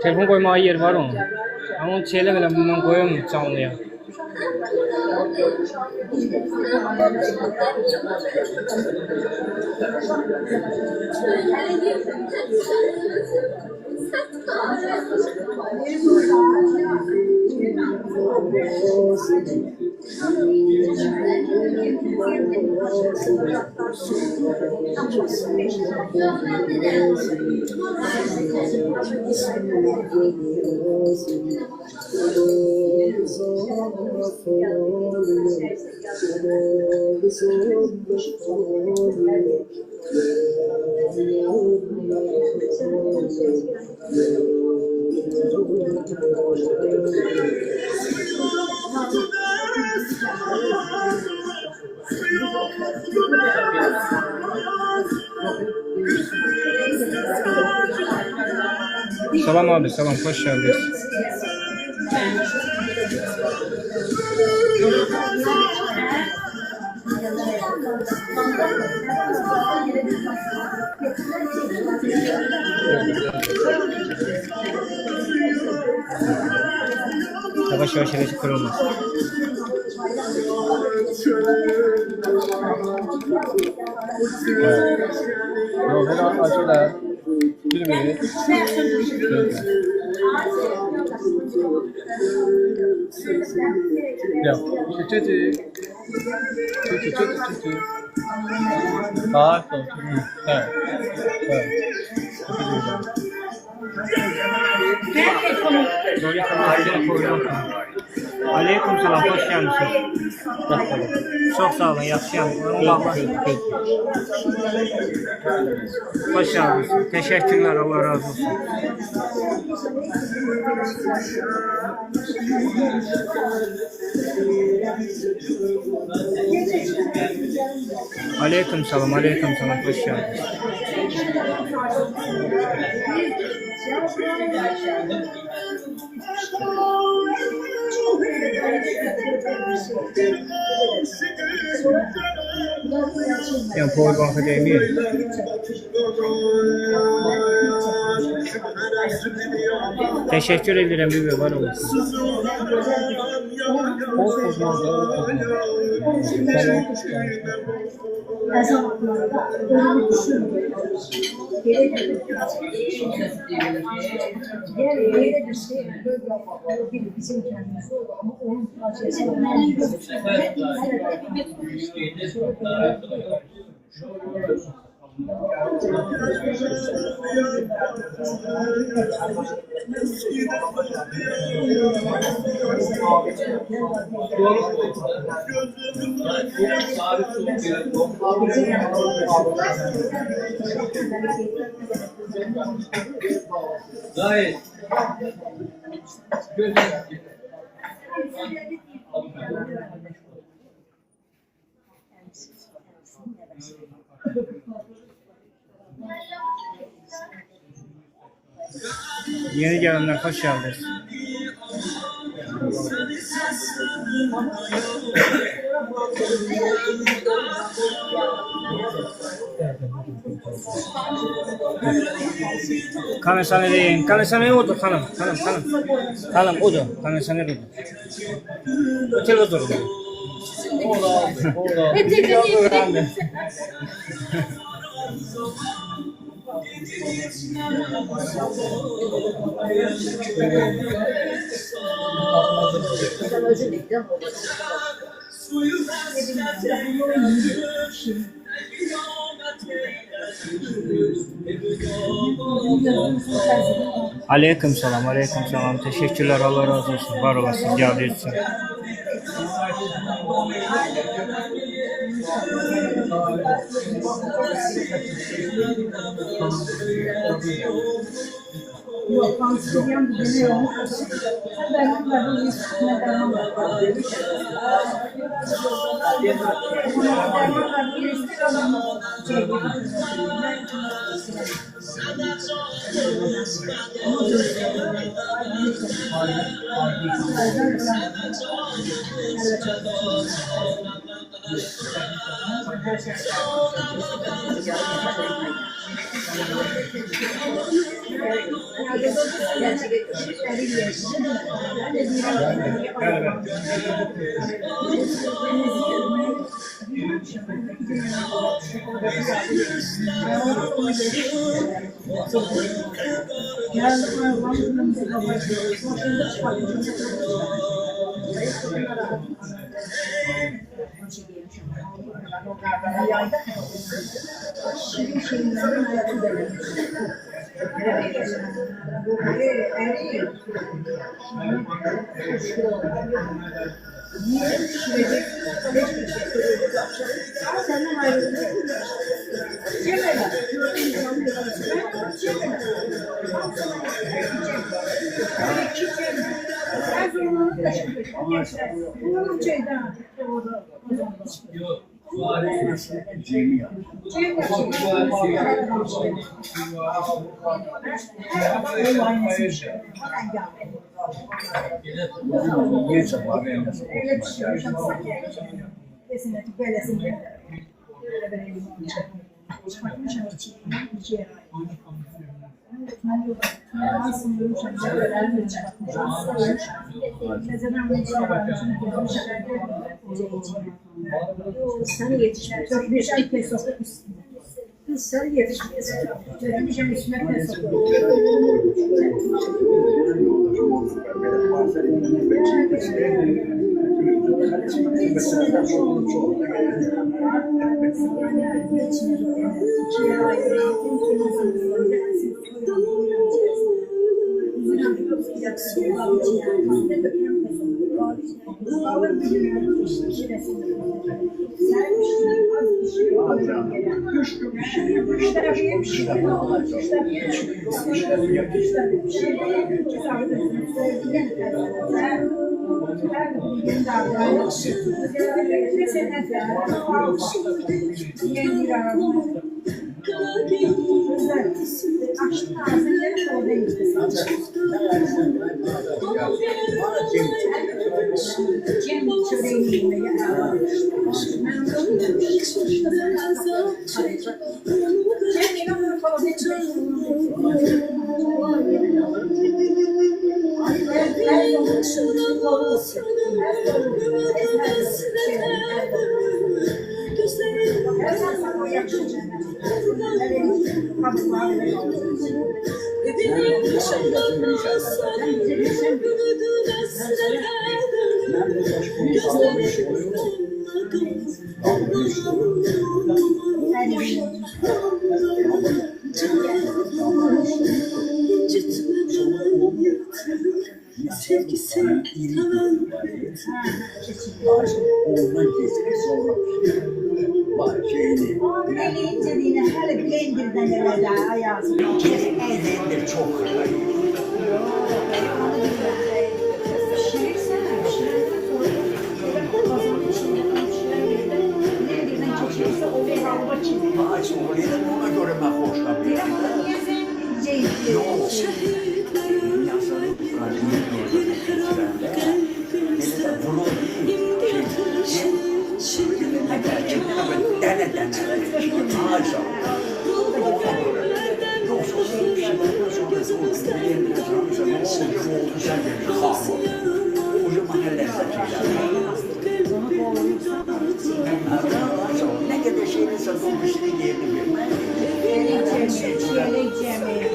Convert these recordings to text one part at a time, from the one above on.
Telefon koymağa yer var onun. Ama onu çeylemeyle bundan koyamıyorum canlıya. Salam abi, salam, hoş geldiniz. Yavaş yavaş yavaş kırılmaz. Yok, açılar. Bilmeyi. Ya, çiçeği. Bak, evet. Aleyküm selam, hoş geldiniz. Çok sağ olun, yaxşıyam. Hoş geldiniz. Teşekkürler, Allah razı olsun. Aleyküm selam, hoş geldiniz. Yani Powerbank'a değmiyor. Teşekkür ederim bir var olasın. Bizim kendimiz oldu ama onun parçası Gayet. Yeni gelenler hoş geldiniz. Kanı deyin. Kanı odur hanım. Hanım odur. Kanı odur. Otel odur. Ola. Aleyküm selam. Teşekkürler, Allah razı olsun. Var olasın, geldiğiniz için. Yok, Fransızcadan bir deniyorum. Ben onların üstüne devam ediyorum. Sen yetişmiyorsun. Çok bir şey peso. Sen yetişmiyorsun. Söylemeyeceğim üstüne peso.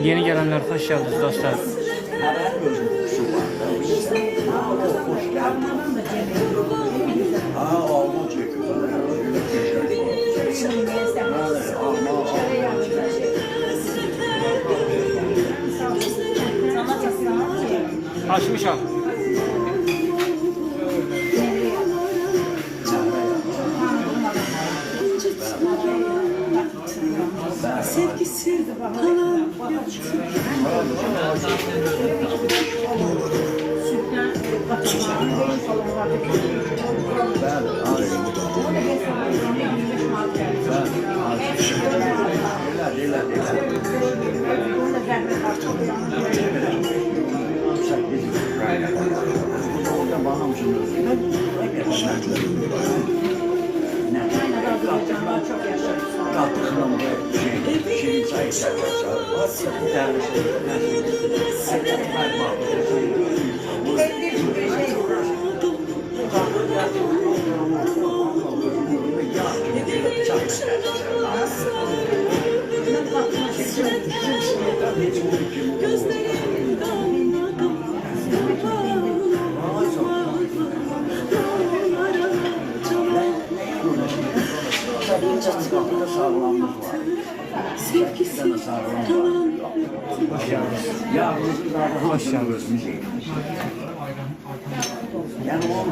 Yeni gelenler hoş geldiniz dostlar. Açmışam. Sevgisi kalan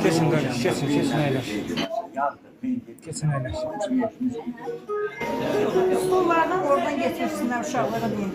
Kesin kardeş, kesin eyler. Kesin eyler. Stollardan oradan getirsinler uşaklara diye.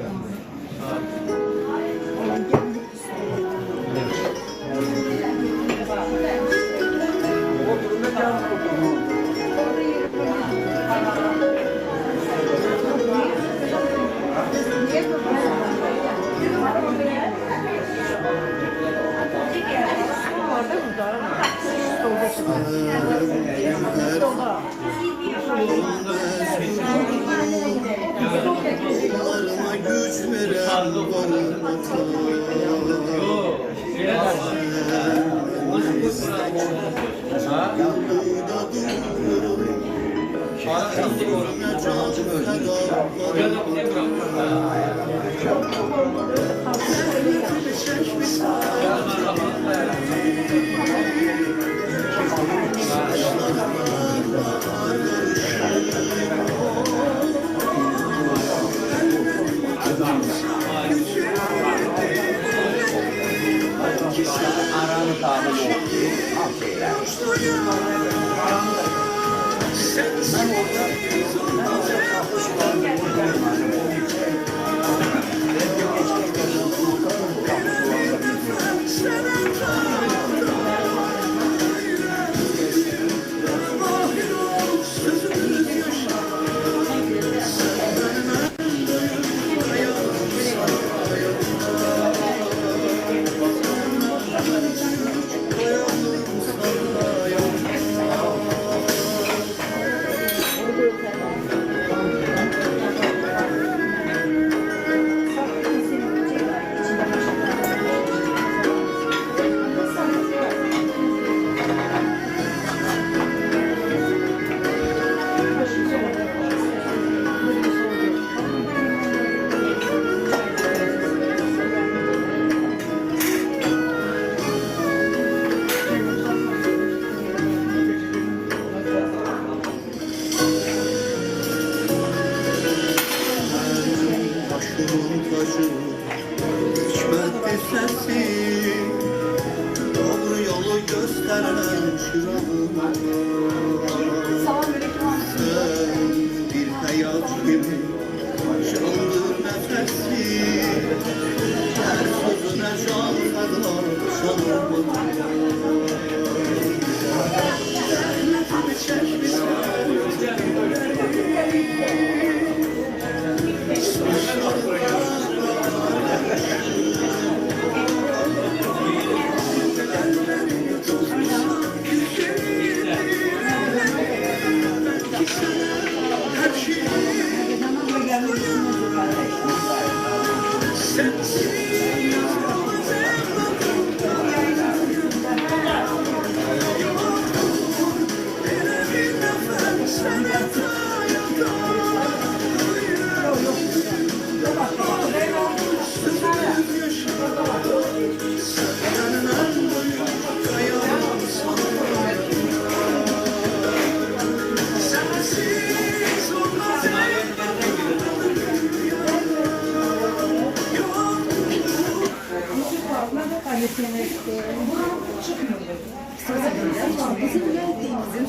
Bizim geldiğimizin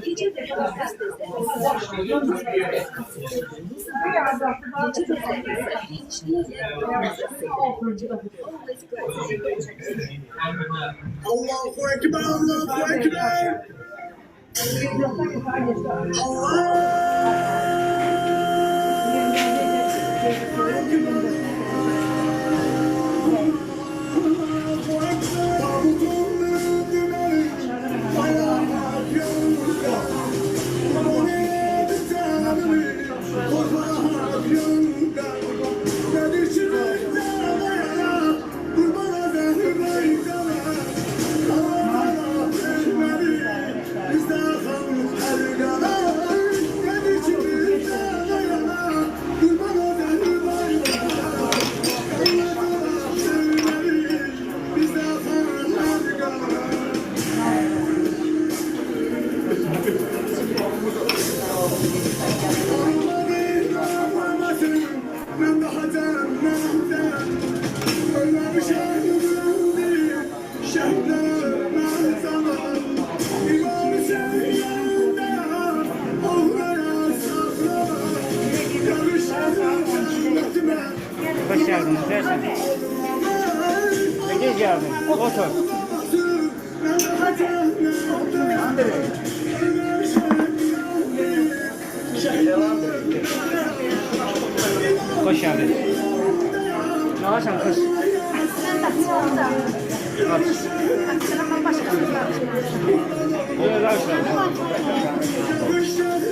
gece ve gündüz Allahu Ekber, Allahu Ekber. Hoş geldiniz. Ne geç geldin? Otur. Hoş geldin. Ne yapıyorsun kız? Böyle arkadaşlar.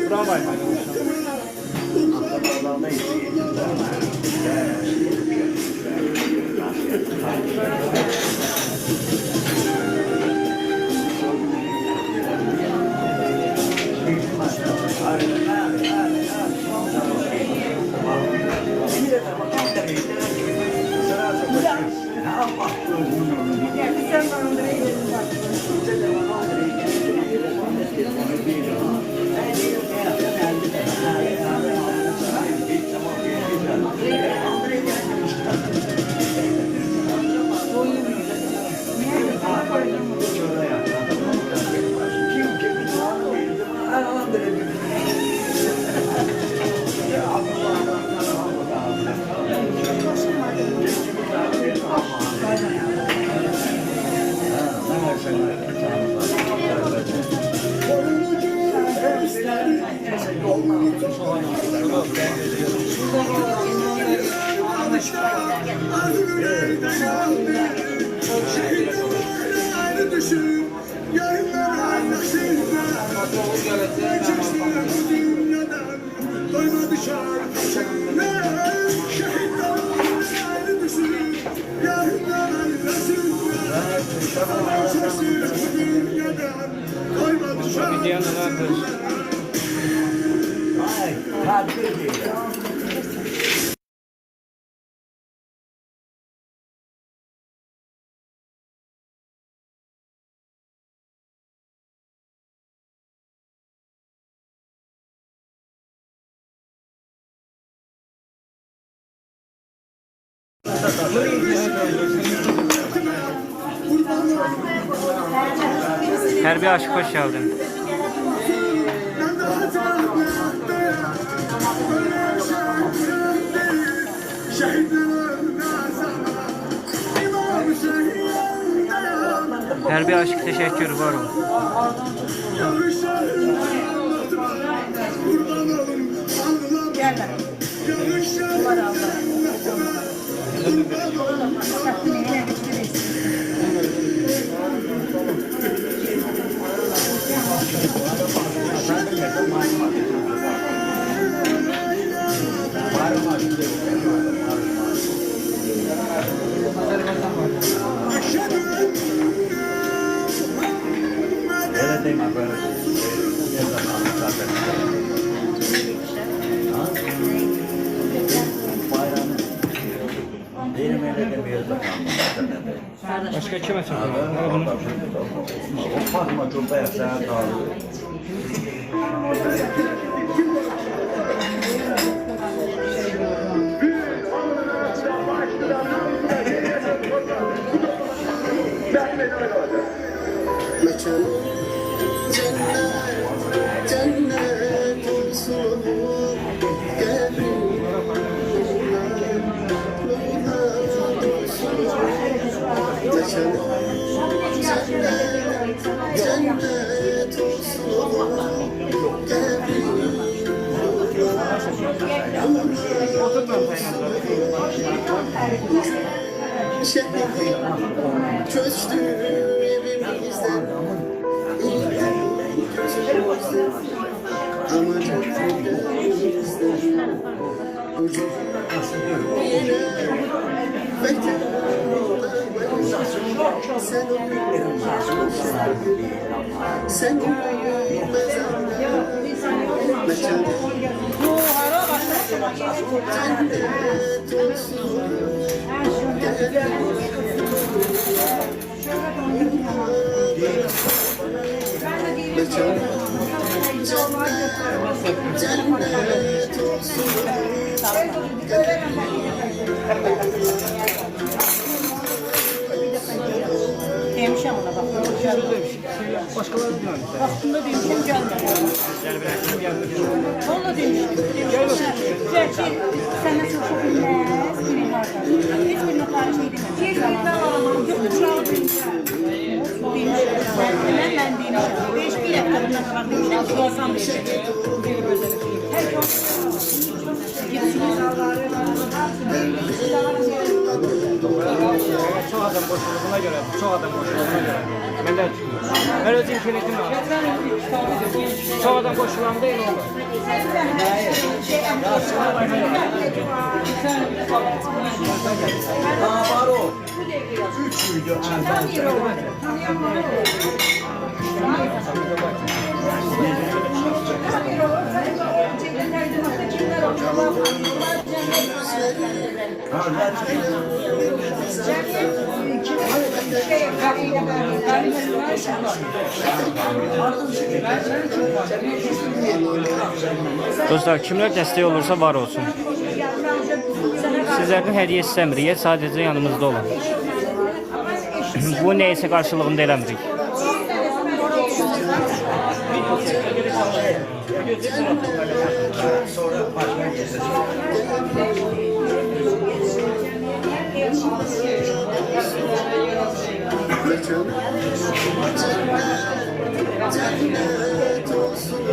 Bravo. Terbiye aşık hoş geldin. Terbiye aşık teşekkür varım. Başka kime çekiyorsun? Fatma çok bayağı sana kaldı. cennet olsun cennet şehri çözdü evimizden gözümüzden ama gözümüzden yine sen uyumaz mekan cennet olsun cennet olsun Demişim ona bak. Başkaları diyor. Vaxtında demişim gelmedi. Gel bırakayım gelmedi. Valla demişim. Güzel ki senden çok bilmez. Birin vardı. Hiçbirine karşı şey demedim. Hiçbirinden alamam. Yok uşağı demişim. Ben demişim. 5 bir yaklarından kadar demişim. Olsam demişim. Çok adam boşluğuna göre, çok adam boşluğuna göre. Ben de çıkıyorum. Ben öz internetim var. Çok adam boşluğuna değil olur. Var o. 3 video Dostlar, kimler dəstək olursa var olsun. Sizlərdən hədiyyə istəmirik, sadəcə yanımızda olun. Bu neysə qarşılığında eləmirik. cennet olsun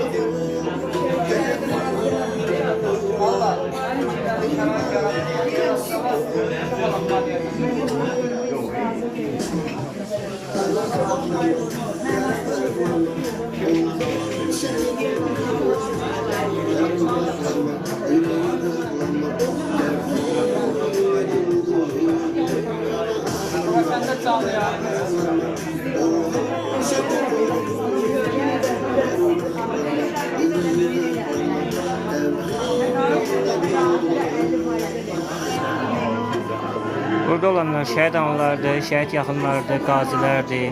Burada olanlar şəhid analarıdır, şəhid yaxınlarıdır, qazilərdir,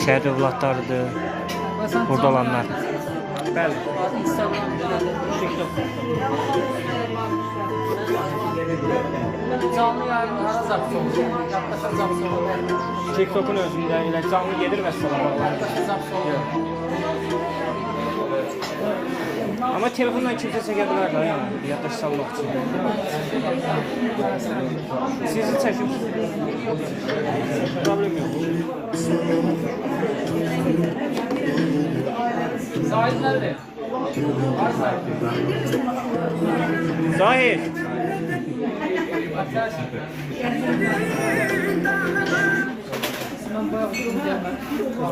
şəhid övladlarıdır. Burada olanlar. Bəli. Canlı yayın hara zapsı olur? Yaklaşan zapsı olur. TikTok'un özündə elə canlı gedir məsələn. Yaklaşan zapsı olur. Amma telefonla kimsə çəkə bilər də, yəni yaddaş salmaq üçün. Sizi çəkim. Problem yox. Zahid nerede? Var Zahid. Zahid.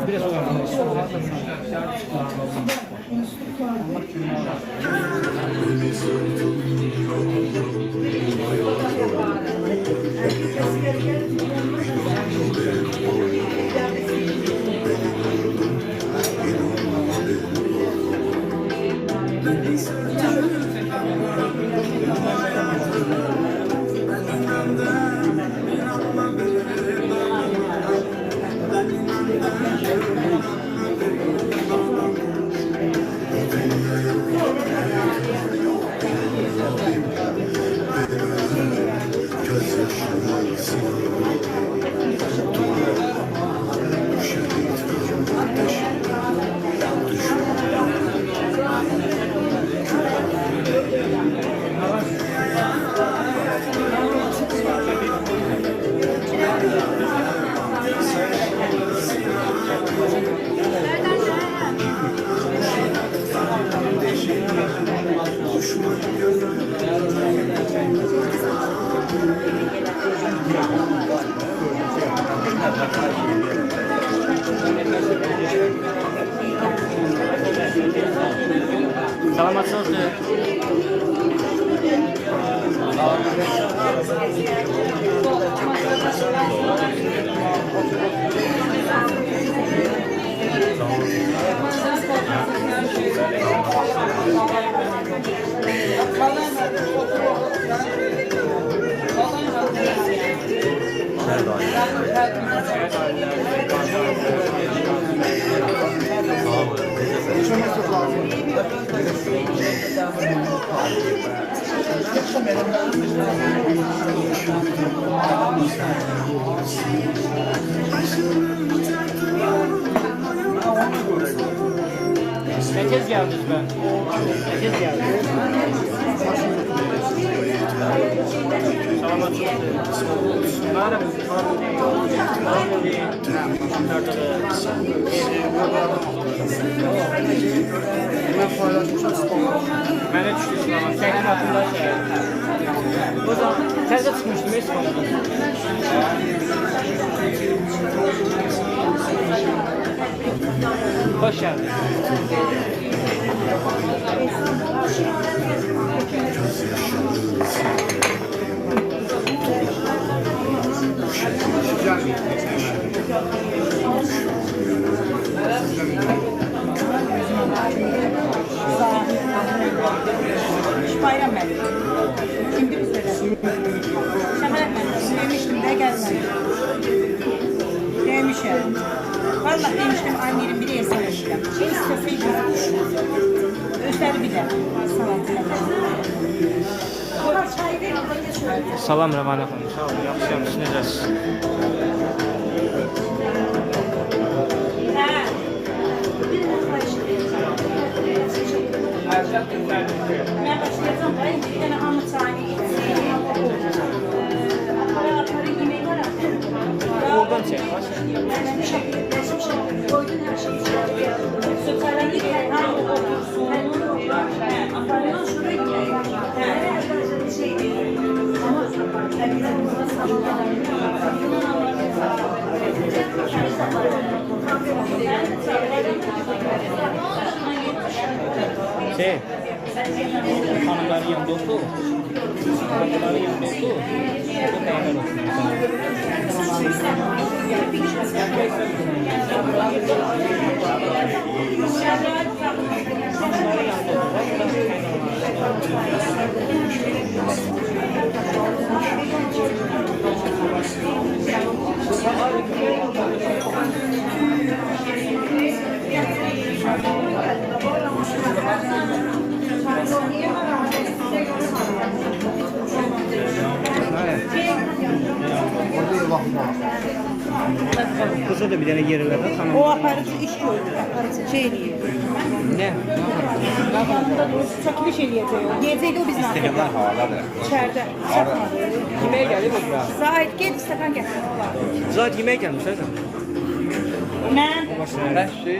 Biraz gözyaşları Ne tez geldiniz ben? Ne tez geldiniz? Salamat Madem ben de düştüm ama teknik hakkında o zaman tezde çıkmıştım İsmail'da. Hoş geldin. Bayram ben. Şimdi bir söyle. Şaka etmedim. Demiştim de gelmedi. Demişim. Vallahi demiştim annenin biri yesemiştim. İsteseydim. Özleri bile. Salam Rəvanə xanım, sağ olun, yaxşıyam, siz necəsiz? Ben başlayacağım. Ben bir tane hamur çayını içeceğim. Aparatları yemeği var artık. Oradan çək, baş. Koydun her şeyi içeriye. Sütlerini de hamur otursun. Aparatları şuraya gidiyor. Şey, hanımların yanında otur. Hanımların yanında otur. Bu beyler Kısa da bir tane yeri var da hanım. O aparatı iş koydu. Aparatı şey diye. Ne? Yanında çekiliş eləyəcək o. Yiyəcəkdi o bizlə. İstəyirlər havaladır. İçəridə. Yemeğe geldi mi bura? Zahid gel stəkan gətir. Zahid yemeğe gelmiş zaten. Mən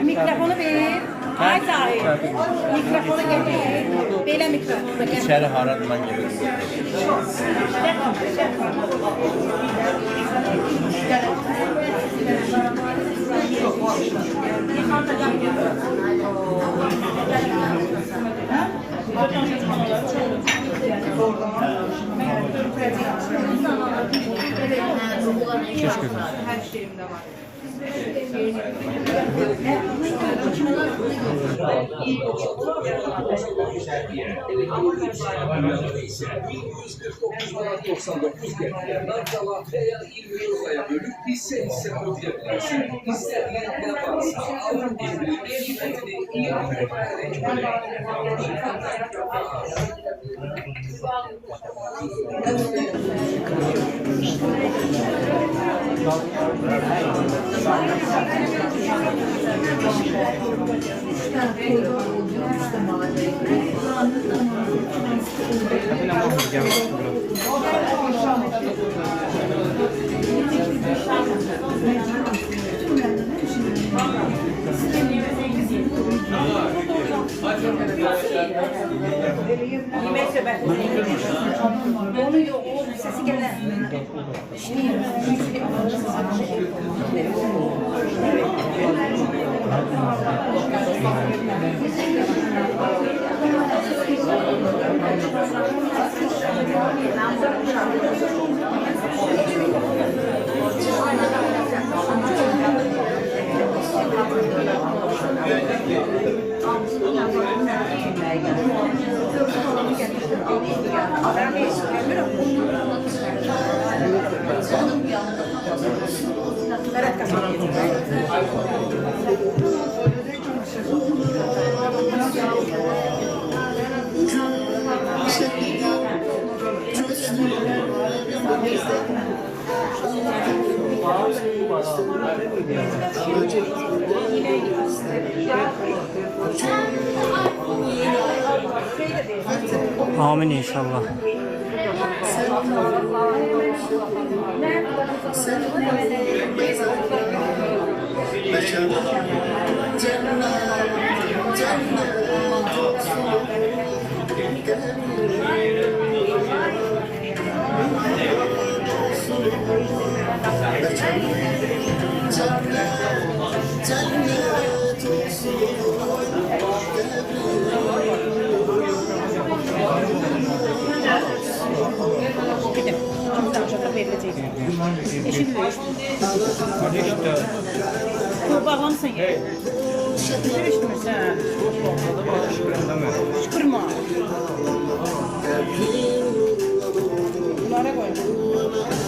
mikrofonu ver. Ay Zahid. Mikrofonu gətir. Belə mikrofonu da gətir. İçəri haradır mən gedirəm. Her şeyimde var. Onu yok, sesi gelen. Berat kasabı. Amin inşallah. Gidin. Kimden uşaqlar verilecek. Eşitlik. Bu bağlamsan ya. Şükür işitmirsən. Şükürmü? Bunlara koy.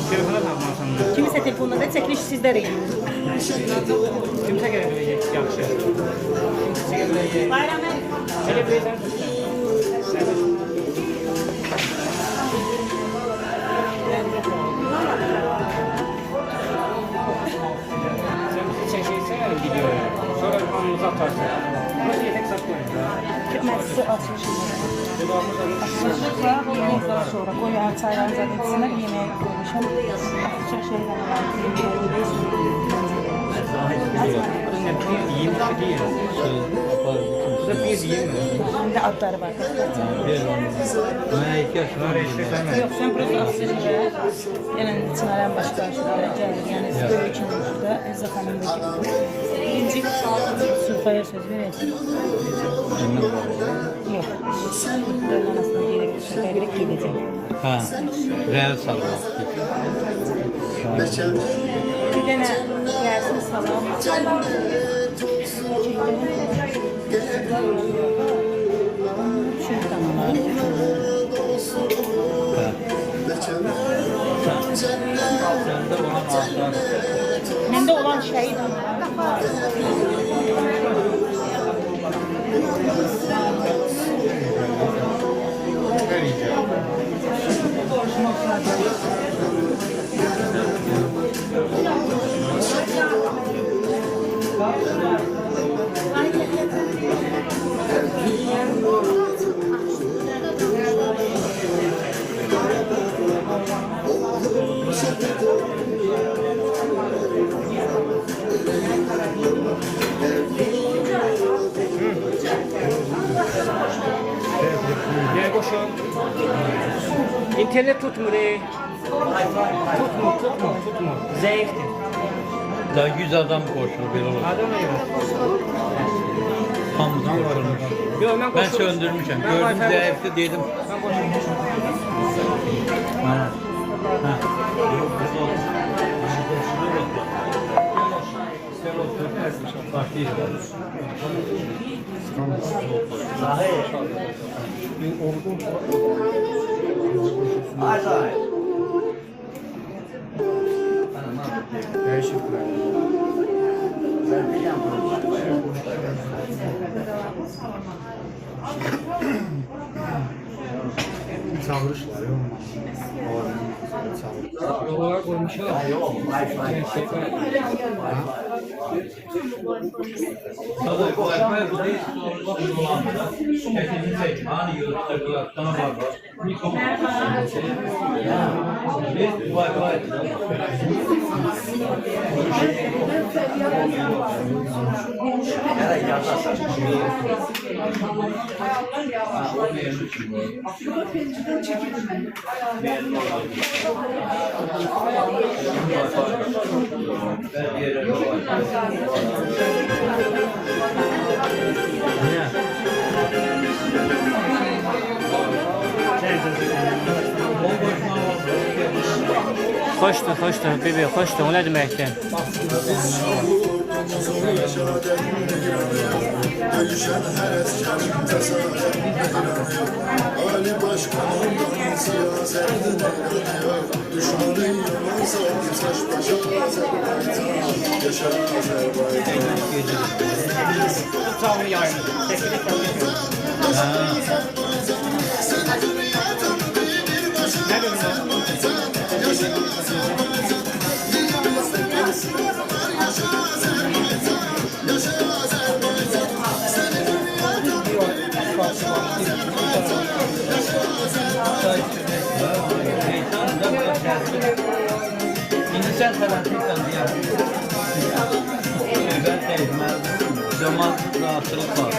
Telefona tapmasan da. Kimisə telefonda da çəkiliş sizdə deyil. Kimsə gələ biləcək, yaxşı. Bayram Elə bilirsən. Sen çəkirsən videoyu, sonra anımızı atarsın. Burası yetek satmayın. Mən sizə açmışım. Açmışlıqla yeməkdən sonra qoyuyan çaylarınıza geçsinlər, yeməyə qoymuşam. Açıq şeylər var. Yiyeyim, değil. Bu da bir yiyeyim mi? Şimdi adları var. Yox, sən burası asırlı. Yəni, Çınarən başqa aşırılara gəlir. Yəni, böyük burada Əzza xanım da gelir. Birinci Sulfaya söz verəcək. Yox. Dönün anasına gerek Sulfaya verək gedəcək. Ha, real sağlam. Bir dənə gəlsin salam. Çünkü tamamlar. Məndə olan şey də var. Gel koşun. İnternet tutmuyor. Tutmuyor. Zayıftır. Da 100 adam koşur bir olur. Adamla yok. Hamıdan koşulmuş. Yok ben Ben koşuyorum. söndürmüşüm. Ben Gördüm Wi-Fi zayıftı dedim. Ben koşuyorum. Ha. Ha. Yollar koymuşlar. Hoşdur, bebeğ, hoşdur. O ne demektir? Ali başkanından siyaset düşmanı yaman saç başa yaşa Azerbaycan. Uçağını yayın. Çekilik yapıyor. Ne bileyim. İnsan tarafından diye. Ben deyim, zaman rahatlık var.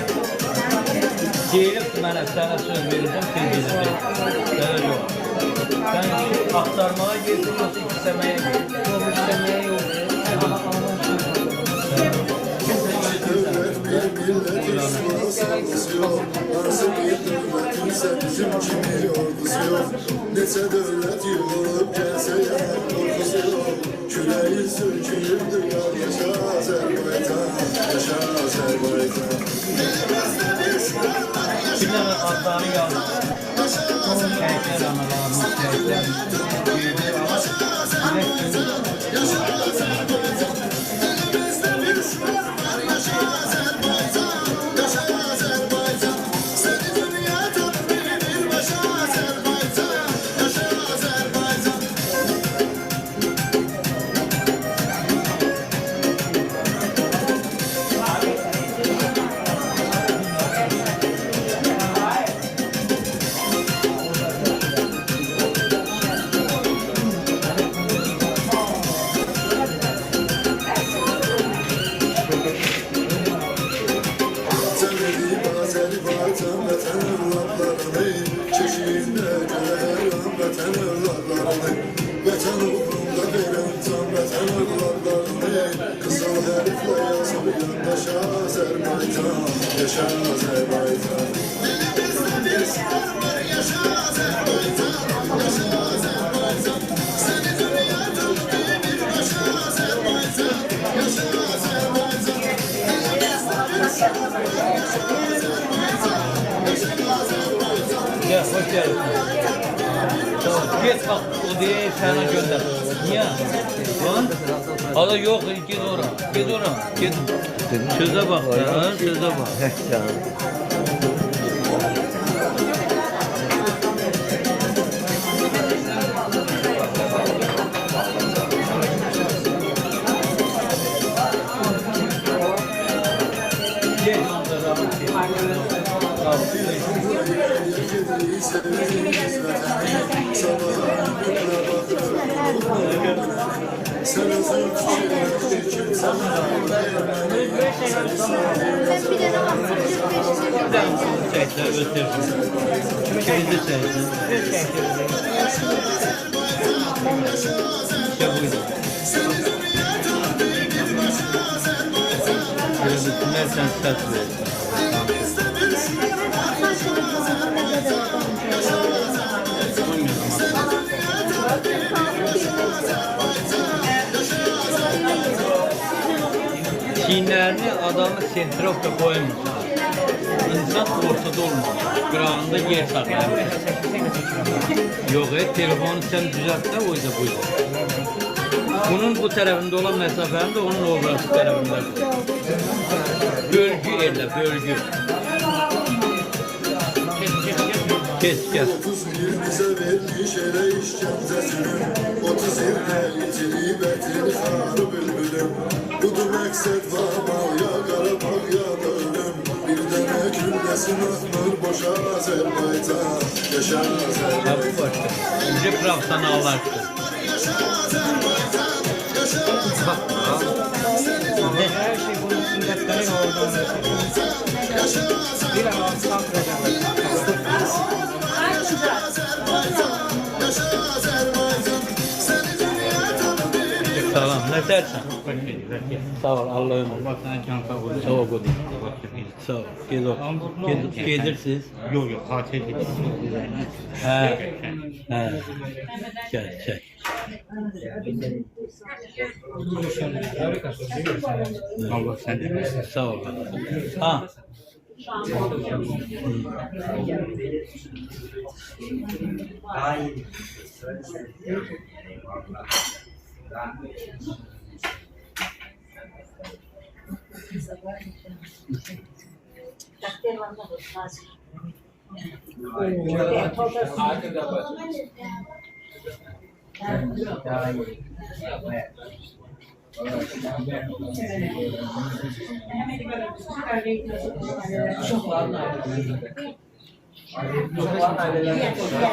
Gelip mənə sənə söz verəcəm, sen gedəcək. Sənə yox. Sən axtarmağa girdin, yoxsa istəməyə girdin? Yox, istəməyə yox. Devlet bir milletin sıvası yok. Nasıl bir devlet ise bizim kimi ordusu yok. Neçə devlet yığılıp gelse yana korkusu yok. Küreği söküldü yar yaşa Azerbaycan. Yaşa Azerbaycan. Bir dənə adları yazdı. Şəhidlər analarımız, şəhidlər. Azerbaycan vətən övladlarını çeşiyində görərəm vətən övladlarını vətən uğrunda verəm can vətən övladlarını qızıl hərflə yazıb yandaşa Azərbaycan yaşa Azərbaycan dilimizdə bir şəhər var yaşa Azərbaycan yaşa Azərbaycan səni dünyada bir yaşa Azərbaycan yaşa Azərbaycan dilimizdə bir şəhər var yaşa Gel, hoş geldin. Tamam, git bak, o diye sana gönder. Niye? Lan? Hala yok, git oraya. Git oraya. Git. Söze bak ya, söze bak. Gel, onlara bak. Çekler göstersin. Kilidi çeksin. İşte buydu. Şöyle sen ses ver. Çiğnerini adamı sentrofta koymuş. İnsan ortada olmalı. Qırağında yer saxlayır. Yok, telefonu sen düzelt de o yüzden buydu. Bunun bu tarafında olan mesafenin de onun orası tarafında. Bölgü yerle, bölgü. Kes. 30 yıl bize vermiş ele işkencesini 30 yıl yitirip etini sarı bülbülüm Budur məqsəd var mal ya Qarabağ ya da ölüm Bir dənə gülləsin atmır boşa Azərbaycan Yaşa Azərbaycan Bu başka. Önce profesyonellaştı. Her şey bunun sünnetlerin olduğunu bir an alttan Tamam, ne dersen? Sağ ol, Allah'ım. Sağ ol, Godin. Sağ ol. Gelirsiniz. Yok, tatil He. Gel. Allah senden. Sağ ol. Ha.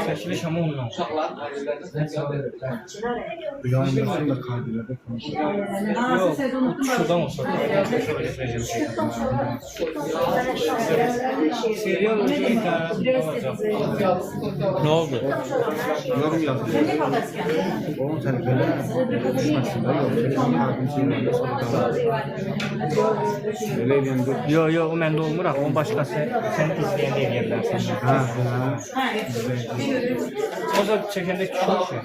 Çekiliş ama onunla. Uşaqların ailələrində Yayınlasın da kalbilerde konuşuyor. Yok, şuradan olsa. Şöyle getireceğim şey. Serial olacak. Ne oldu? Yorum yazıyor. Onun telefonu düşmesin de yok. Telefonu abimsiyle de sonra öyle diyen dur. Yo yo o məndə olmur axı, onun başqası sən izləyəndə eləyə bilərsən. Ha ha. O da çəkəndə küçük.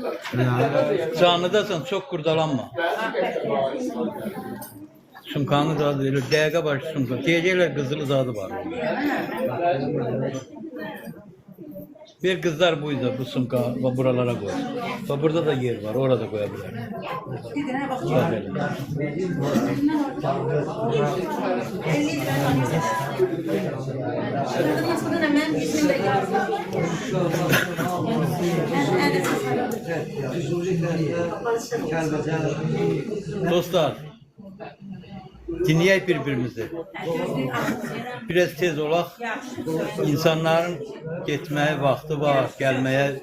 Canlıdasan, çok kurdalanma. Sumkanı da değil, dəqiqə başı sumka. Gecələr qızılı zadı var. Bir kızlar buydu bu sumka ve buralara koy. Ve burada da yer var, orada koyabilir. Dostlar, dinleyek birbirimizi. Biraz tez olaq. İnsanların getməyə vaxtı var, gəlməyə.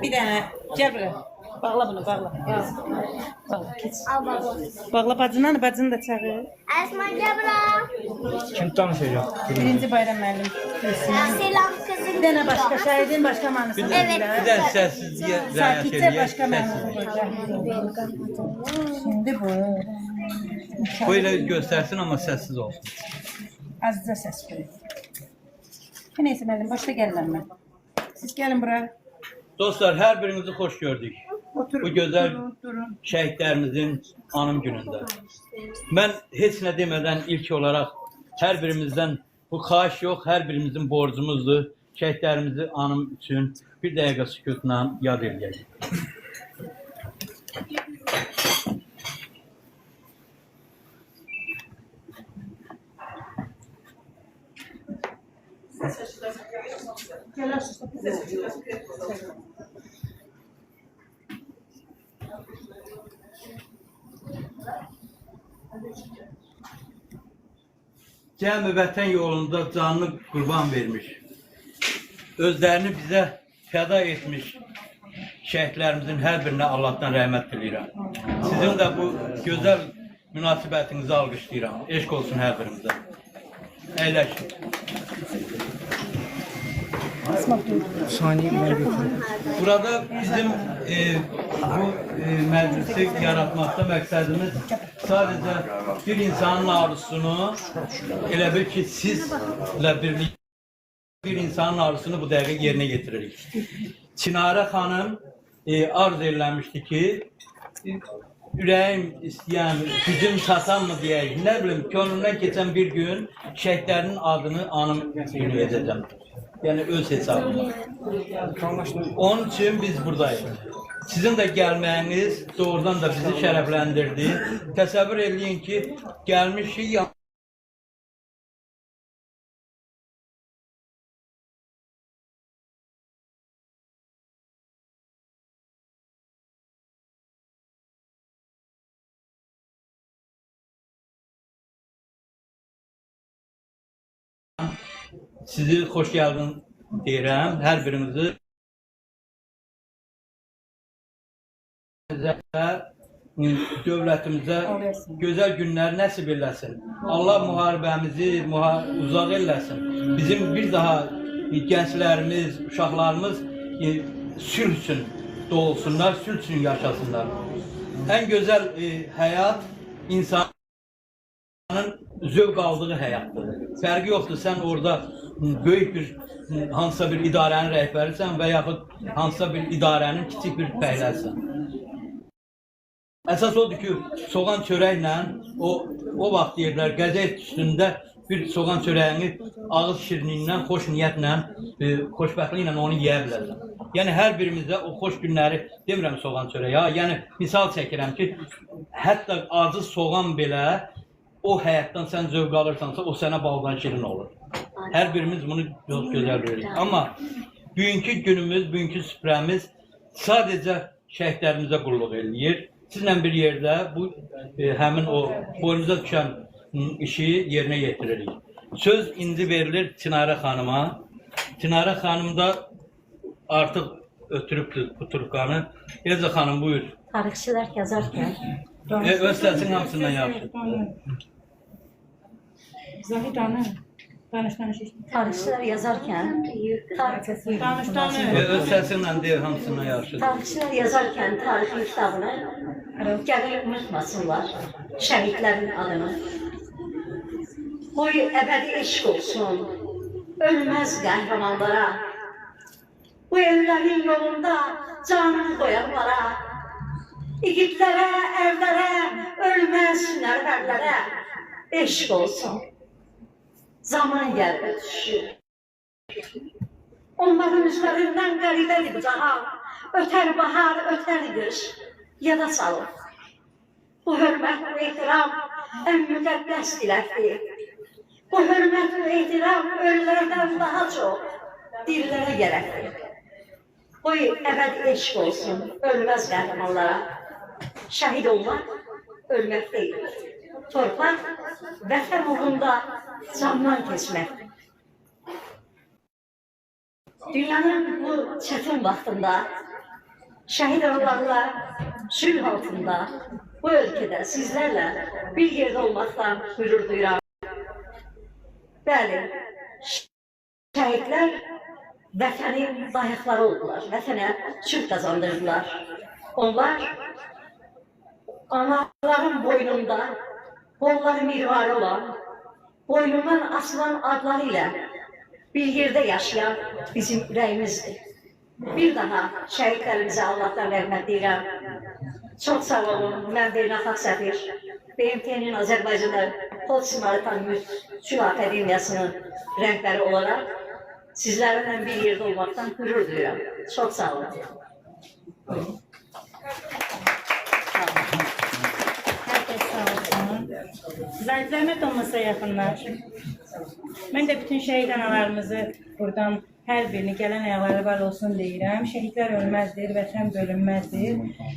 Bir tane gel buraya. Bağla bunu, bağla. Bağla, geç. Bağla bacını, bacını da çağır. Esma gel bura. Kim tanışacaq? Birinci bayram müəllim. Selam kızım. Bir tane başka şahidin başka manası. Evet. Bir də səssizliyə zəyət Sakitçe eləyək. başka manası. Şimdi bu. Böyle göstersin ama sessiz olsun. Azca ses verin. Neyse müəllim, başta gəlirəm mən. Siz gəlin buraya. Dostlar, her birinizi hoş gördük. Oturun. Bu güzel Durun. şehitlerimizin anım gününde. Ben hiç ne demeden ilk olarak her birimizden bu xahiş yok, her birimizin borcumuzdur. Şehitlerimizi anım için bir dakika sükutla yad edeceğiz. Cəmi vətən yolunda canını qurban vermiş, özlərini bizə fəda etmiş şəhidlərimizin hər birinə Allahdan rəhmət diləyirəm. Sizin də bu gözəl münasibətinizi alqışlayıram. Eşq olsun hər birimizə. Əyləşin. Saniye ben götürürüm. Burada bizim bu meclisi yaratmakta məqsədimiz sadece bir insanın arzusunu, elə bil ki sizlə birlikte bir insanın arzusunu bu dəqiqə yerinə getiririk. Çinarə xanım arz eləmişdi ki, ürəyim istəyən, gücüm çatan mı deyək, nə bilim, könlümdən keçən bir gün şəhidlərin adını anım günü edəcəm. Yani öz hesabına. Onun için biz buradayız. Sizin de gelmeniz doğrudan da bizi şərəfləndirdi. Təsəvvür edin ki, gelmişik sizi hoş geldin deyirəm, hər birimizi dövlətimizə gözəl günlər nəsib eləsin. Allah müharibəmizi uzaq eləsin. Bizim bir daha gənclərimiz, uşaqlarımız sülh üçün doğulsunlar, sülh üçün yaşasınlar. En güzel həyat insanın zövq aldığı həyatdır. Fərqi yoxdur, sən orada böyük bir hansısa bir idarənin rəhbərisən və yaxud hansısa bir idarənin kiçik bir fəhləsən. Əsas odur ki, soğan çörəklə, o vaxt deyirlər, qəzet üstündə bir soğan çörəyini ağız şirinliyindən, xoş niyyətlə, xoşbəxtliklə onu yeyə bilərsən. Yəni hər birimizdə o xoş günləri demirəm soğan çörəyi ha. Yəni misal çəkirəm ki, hətta acı soğan belə o həyatdan sən zövq alırsansa, o sənə baldan şirin olur. Hər birimiz bunu çox gözəl görürük. Amma bugünkü günümüz, bugünkü süfrəmiz sadəcə şəhidlərimizə qulluq eləyir. Sizlə bir yerdə bu həmin o boyumuza düşən işi yerinə yetiririk. Söz indi verilir Çinarə xanıma. Çinarə xanım da artıq ötürübdür bu turkanı. Elza xanım buyur. Tarixçilər yazarkən Öz səsin hamısından yaxşı. Zahid Hanım, danış. tarixçilər yazarkən Öz səsinlə deyir hamısından yaxşı. tarixçilər yazarkən tarixin kitabını gəlib unutmasınlar şəhidlərin adını. Qoy əbədi eşq olsun, ölməz qəhrəmanlara. Bu evlərin yolunda canını qoyanlara, igidlərə, evlərə, ölməz nərvərlərə eşq olsun. Zaman gəlib düşür. Onların üzlərindən qəribədir bu cahan, ötər bahar, ötər qış, yada salır. Bu hörmət və ehtiram ən müqəddəs diləkdir. Bu hörmət və ehtiram ölülərdən daha çox dillərə gərəkdir. Qoy əbədi eşq olsun, ölməz qəhrəmanlara. Şəhid olmaq, ölmək deyil. Torpaq, vətən uğrunda candan keçməkdir. Dünyanın bu çətin vaxtında, şəhid olanlarla sülh altında, bu ölkədə sizlərlə bir yerdə olmaqdan qürur duyuram. Bəli, şəhidlər vətənin layıqları oldular, vətənə sülh qazandırdılar. Onlar anaların boynunda, qolları mirvarı olan, boynundan asılan adları ilə bir yerdə yaşayan bizim ürəyimizdir. Bir daha şəhidlərimizə Allahdan rəhmət deyirəm. Çox sağ olun, mən Beynəlxalq səfir, BMT-nin Azərbaycanı Xod Simaritan Sülh Akademiyasının rəhbəri olaraq sizlərlə bir yerdə olmaqdan qürur duyuram. Çox sağ olun. Herkes sağ olsun. Zahmet olmasa yaxınlar. Mən də bütün şəhid analarımızı buradan hər birini gələn ayaqları var olsun deyirəm. Şəhidlər ölməzdir, vətən bölünməzdir.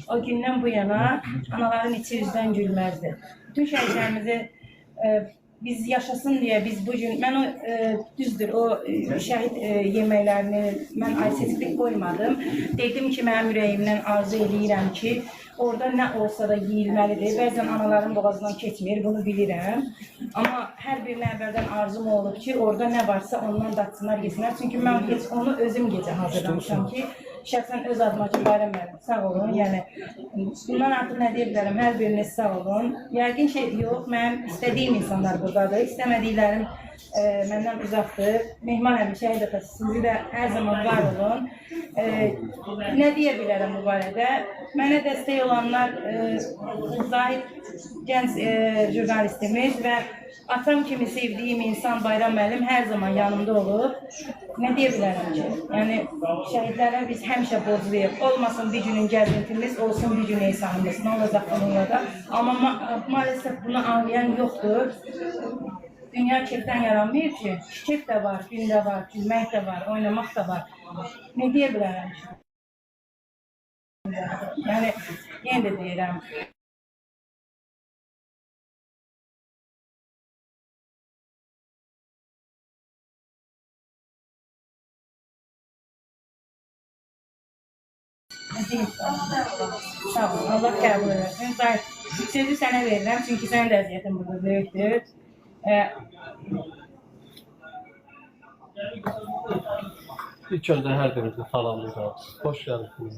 O gündən bu yana anaların içi üzdən gülməzdir. Bütün şəhidlərimizi biz yaşasın deyə biz bugün, mən o düzdür, o şəhid yeməklərini mən ayseçlik qoymadım. Dedim ki, mənim ürəyimdən arzu edirəm ki, orada nə olsa da yeyilməlidir. Bəzən anaların boğazından keçmir, bunu bilirəm. Amma hər birinin əvvəldən arzum olub ki, orada nə varsa ondan datsınlar, yesinlər. Çünki mən onu özüm gecə hazırlamışam ki, şəxsən öz adıma ki, Bayram müəllim, sağ olun. Yəni, bundan artıq nə deyə bilərəm, hər biriniz sağ olun. Yəqin ki, yox, mənim istədiyim insanlar buradadır, istəmədiklərim məndən uzaqdır. Mehman əmi, şəhid atası, sizi də hər zaman var olun. Nə deyə bilərəm bu barədə? Mənə dəstək olanlar Zahid gənc jurnalistimiz və atam kimi sevdiyim insan Bayram müəllim hər zaman yanımda olub. Nə deyə bilərəm ki? Yəni, şəhidlərə biz həmişə borcluyuq. Olmasın bir günün gəzintimiz, olsun bir gün insanımız. Nə olacaq bununla da? Amma maalesef bunu anlayan yoxdur. Dünya kefdən yaranmıyor ki. Kef də var, gün də var, gülmək də var, oynamaq da var. Nə deyə bilərəm ki? Yəni, yenə də deyirəm. Sağ olun, Allah qəbul edəsin. Sözü sənə verirəm, çünki sənin də əziyyətin burada böyükdür. İlk öncə hər birinizə salamlayırəm. Xoş gəldiniz.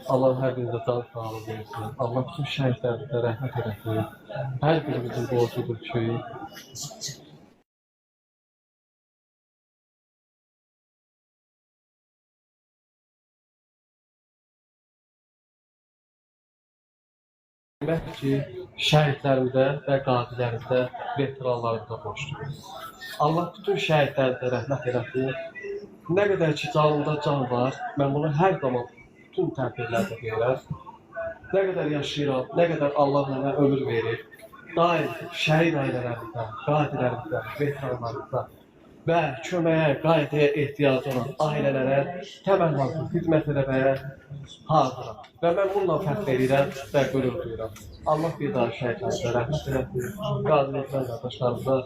Allah hər birinizə can sağlığı versin. Allah bütün şəhidlərimizə rəhmət eləsin. Hər birimizin borcudur ki, şəhidlərimizə və qazilərimizə, veteranlarımıza borcluyuz. Allah bütün şəhidlərimizə rəhmət eləsin. Nə qədər ki canımda can var, mən bunu hər zaman bütün tədbirlərdə deyirəm. Nə qədər yaşayıram, nə qədər Allah mənə ömür verir, daim şəhid ailələrimizdə, qatilərimizdə, veteranlarımızda və köməyə, qayıtaya ehtiyacı olan ailələrə təmənnazlı xidmət eləməyə hazıram. Və mən bununla fəxr edirəm və qürur duyuram. Allah bir daha şəhidlərimizə rəhmət eləsin, qazi etmən qardaşlarımıza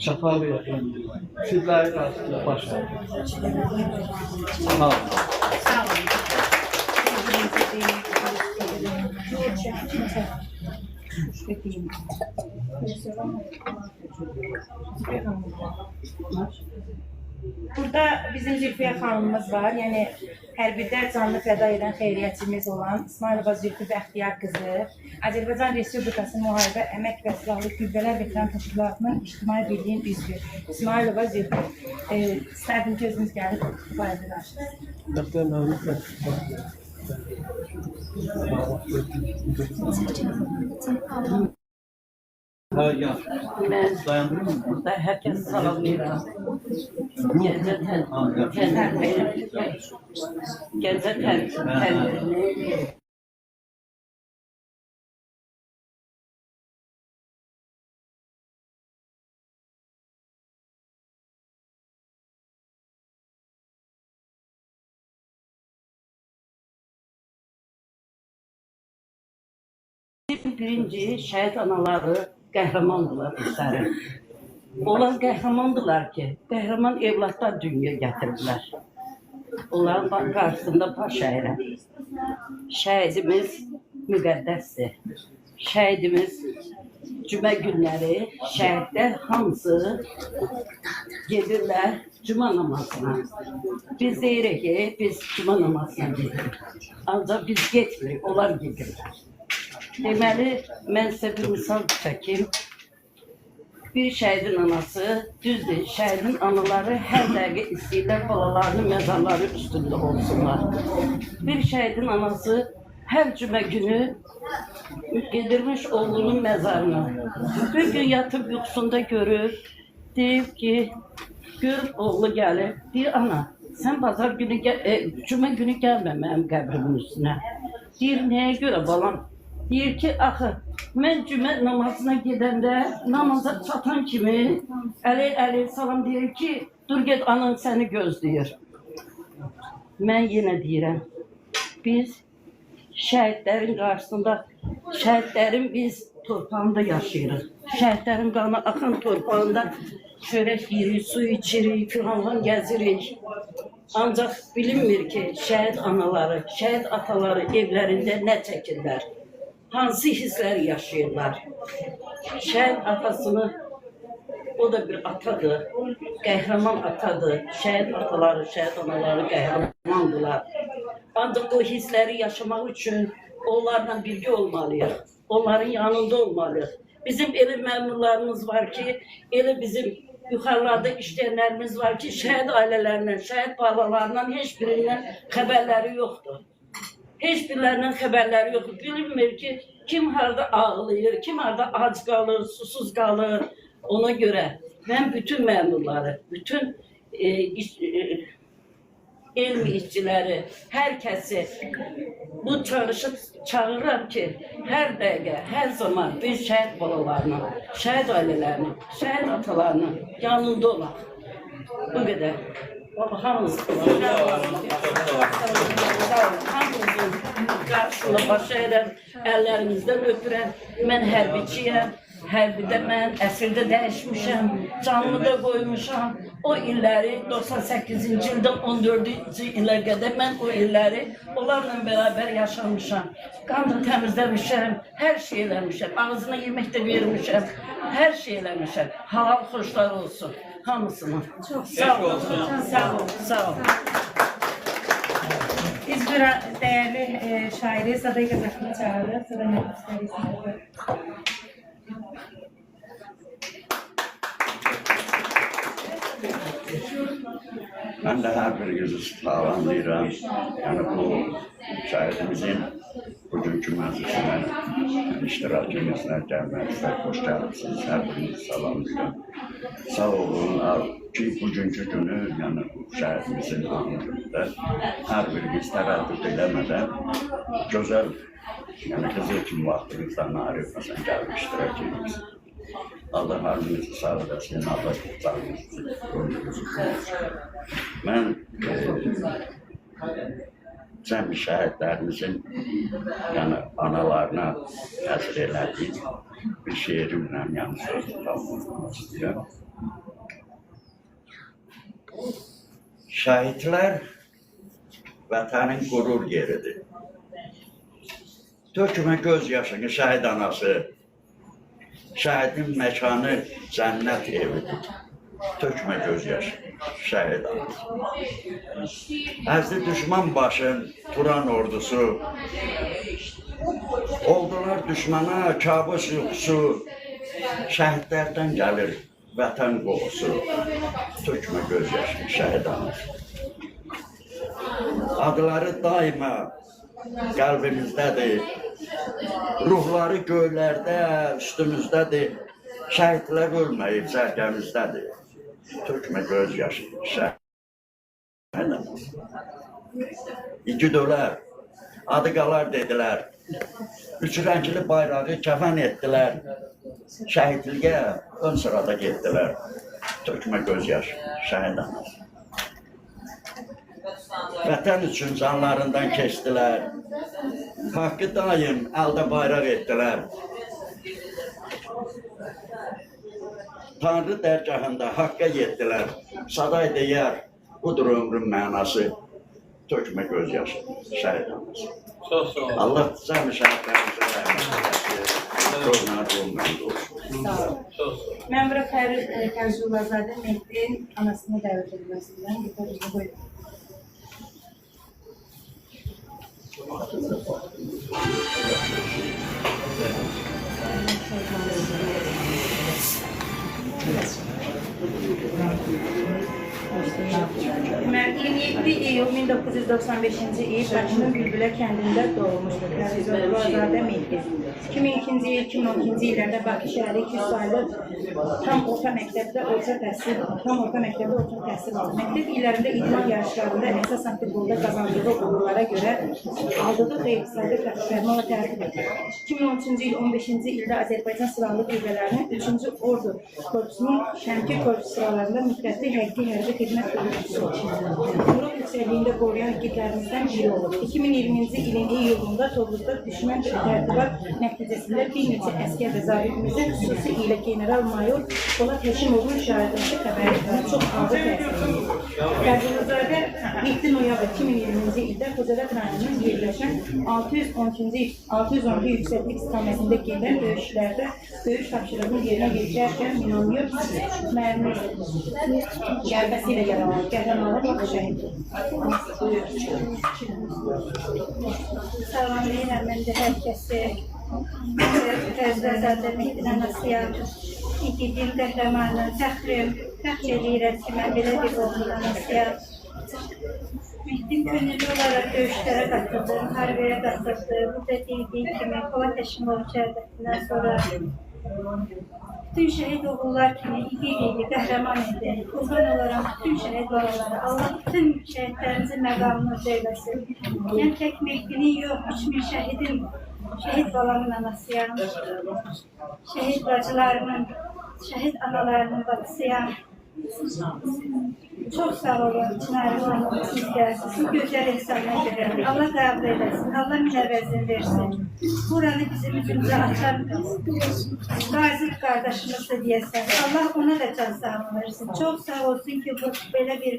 şəfa versin, sizlərin qarşısında baş versin. Sağ olun. Burada bizim Zülfiyə xanımımız var. Yəni hərbirdə canlı fəda edən xeyriyyətçimiz olan İsmailova Zülfü Bəxtiyar qızı, Azərbaycan Respublikası Müharibə Əmək və Silahlı Qüvvələr Veteran Təşkilatının İctimai Birliyin üzvü İsmailova Zülfü. İstərdim ki, özünüz gəlib barədə danışırsınız. Dəftər məlumat Ben burada herkes salamlayıram. Gece tədbirini birinci şəhid anaları qəhrəmandılar bizləri. Onlar qəhrəmandılar ki, qəhrəman evlatlar dünyaya gətirdilər. Onların qarşısında baş əyirəm. Şəhidimiz müqəddəsdir. Şəhidimiz cümə günləri, şəhidlər hamısı gedirlər cümə namazına. Biz deyirik ki, biz cümə namazına gedirik. Ancaq biz getmirik, onlar gedirlər. Deməli, mən sizə bir misal çəkim. Bir şəhidin anası, düzdür, şəhidin anaları hər dəqiqə istəyirlər balalarının məzarları üstündə olsunlar. Bir şəhidin anası hər cümə günü gedirmiş oğlunun məzarına. Bir gün yatıb yuxusunda görür, deyib ki, görüb oğlu gəlir, deyir, ana, sən bazar günü, cümə günü gəlmə mənim qəbrimin üstünə. Deyir, nəyə görə balam? Deyir ki, axı, mən cümə namazına gedəndə, namaza çatan kimi əli salam deyir ki, dur get anan səni gözləyir. Mən yenə deyirəm, biz şəhidlərin qarşısında, şəhidlərin biz torpağında yaşayırıq. Şəhidlərin qanı axan torpağında çörək yeyirik, su içirik, kürhanlan gəzirik. Ancaq bilinmir ki, şəhid anaları, şəhid ataları evlərində nə çəkirlər? Hansı hisslər yaşayırlar? Şəhid atasını, o da bir atadır, qəhrəman atadır. Şəhid ataları, şəhid anaları qəhrəmandılar. Ancaq o hissləri yaşamaq üçün onlarla birgə olmalıyıq. Onların yanında olmalıyıq. Bizim elə məmurlarımız var ki, elə bizim yuxarılarda işləyənlərimiz var ki, şəhid ailələrindən, şəhid balalarından heç birindən xəbərləri yoxdur. Heç birlərindən xəbərləri yoxdur. Bilinmir ki, kim harada ağlayır, kim harada ac qalır, susuz qalır. Ona görə mən bütün məmurları, bütün elm işçiləri, hər kəsi bu çalışıb çağırıram ki, hər dəqiqə, hər zaman biz şəhid balalarının, şəhid ailələrinin, şəhid atalarının yanında olaq. Bu qədər. Hamımızın qarşısında baş əyirəm, əllərimizdən öpürəm. Mən hərbiçiyəm, hərbidə mən əsrdə dəyişmişəm, canlı da qoymuşam. O illəri 98-ci ildən 14-cü ilə qədər mən o illəri onlarla bərabər yaşamışam. Qan da təmizləmişəm, hər şey eləmişəm, ağzına yemək də vermişəm, hər şey eləmişəm. Halal xoşlar olsun. Hamısını. Çok sağ olun. Sağ olun. Sağ olun. Biz bir değerli şairi Saday Kazaklı'nı çağırdık. Saday Kazaklı'nı. Ben de her birinizi sağlamlayıram. Yani bu şəhidimizin bugünkü məclisinə iştirakınızla gəlmənizə xoş gəlmişsiniz. Hər birinizi salamlayıram. Sağ olun ki bugünkü günü, yəni bu şəhidimizin anı günündə hər biriniz tərəddüd eləmədən gözəl, yəni qızıl kimi vaxtınızdan ayrılmasan gəlib iştirak edirsiniz. Allah halinizi sağ edəsin, Allah qutlarınızı, ömrünüzü qoysun. Mən cəmi şəhidlərimizin yəni analarına təsir elədiyim bir şeirimlə yəni sözü tamamlamaq istəyirəm. Şəhidlər vətənin qürur yeridir. Tökmə göz yaşını şəhid anası, şəhidin məkanı cənnət evidir. Tökmə göz yaşı, şəhid anası. Əzli düşman başın, Turan ordusu, oldular düşmana kabus yuxusu, şəhidlərdən gəlir vətən qoxusu. Tökmə göz yaşı, şəhid anası. Adları daima qəlbimizdədir, ruhları göylərdə, üstümüzdədir. Şəhidlər ölməyib, zərgəmizdədir. Tökmə göz yaşı, şəhid anası. İki dölər, adı qalar dedilər. Üç rəngli bayrağı kəfən etdilər. Şəhidliyə ön sırada getdilər. Tökmə göz yaşı, şəhid anası. Vətən üçün canlarından keçdilər. Haqqı daim əldə bayraq etdilər. Tanrı dərgahında haqqa yetdilər. Saday deyər, budur ömrün mənası. Tökmə göz yaşı, şəhid anası. Allah cəmi şəhidlərimizə rəhmət eləsin. Qornar olmayan olsun. Mən bura Fərid Kənculazadə Mehdi'nin anasını dəvət edilməsindən yuxarıda qoydum. Mən 27 iyul 1995-ci il Bakının Bülbülə kəndində doğulmuşdur. Kənculazadə Mehdi. 2002-ci il, 2012-ci illərdə Bakı şəhəri 200 saylı tam orta məktəbdə orta təhsil aldı. Məktəb illərində idman yarışlarında əsasən futbolda qazandığı uğurlara görə aldığı xeyli saylı fərmanla tərtib edir. 2013-cü il, 15-ci ildə Azərbaycan Silahlı Qüvvələrinin 3-cü Ordu Korpusunun Şəmkir Korpusu sıralarında müddətli hərbi hərbi xidmət bölgüsü oldu. Qrup yüksəkliyində qoruyan igidlərimizdən biri olub. 2020-ci ilin iyulunda Tovuzda düşmən tərtibat nəticəsində bir neçə əskər və zabitimizin xüsusi ilə general-mayor Polat Həşimovun şəhadəti xəbəri bunu çox ağır təsir edir. Kənculazadə 7 noyabr 2020-ci ildə Xocavənd rayonunun yerləşən 612 yüksəklik istiqamətində gedən döyüşlərdə döyüş tapşırığını yerinə yetirərkən minonyor qəlbəsi ilə yaralanır. Qəhrəmanlar vaxt şəhiddir. Salamlayıram mən də hər kəsi. Kənculazadə Mehdi'nin anasıyam. İgidim, qəhrəmanım, fəxrim edirəm ki, mən belə bir oğlun anasıyam. Mehdim könüllü olaraq döyüşlərə qatıldı, müharibəyə qatıldı. Burada deyildiyi kimi Polat Həşimov şəhadətindən sonra bütün şəhid oğullar kimi igid idi, qəhrəman idi. Qurban olaraq bütün şəhid balaları, Allah bütün şəhidlərimizin məqamını eyləsin. Mən tək Mehdinin yox, 3000 şəhidin, şəhid balamın anasıyam. Şəhid bacılarımın, şəhid analarının bacısıyam. Çox sağ olun, Çınarı Hanım, sizlər, sizin gözəl insanlar görürəm. Allah qəbul eləsin, Allah minəvəzin versin. Buranı bizim üzümüzə açan qazi qardaşımızdır deyəsən. Allah ona da can sağlığı versin. Çox sağ olsun ki, bu belə bir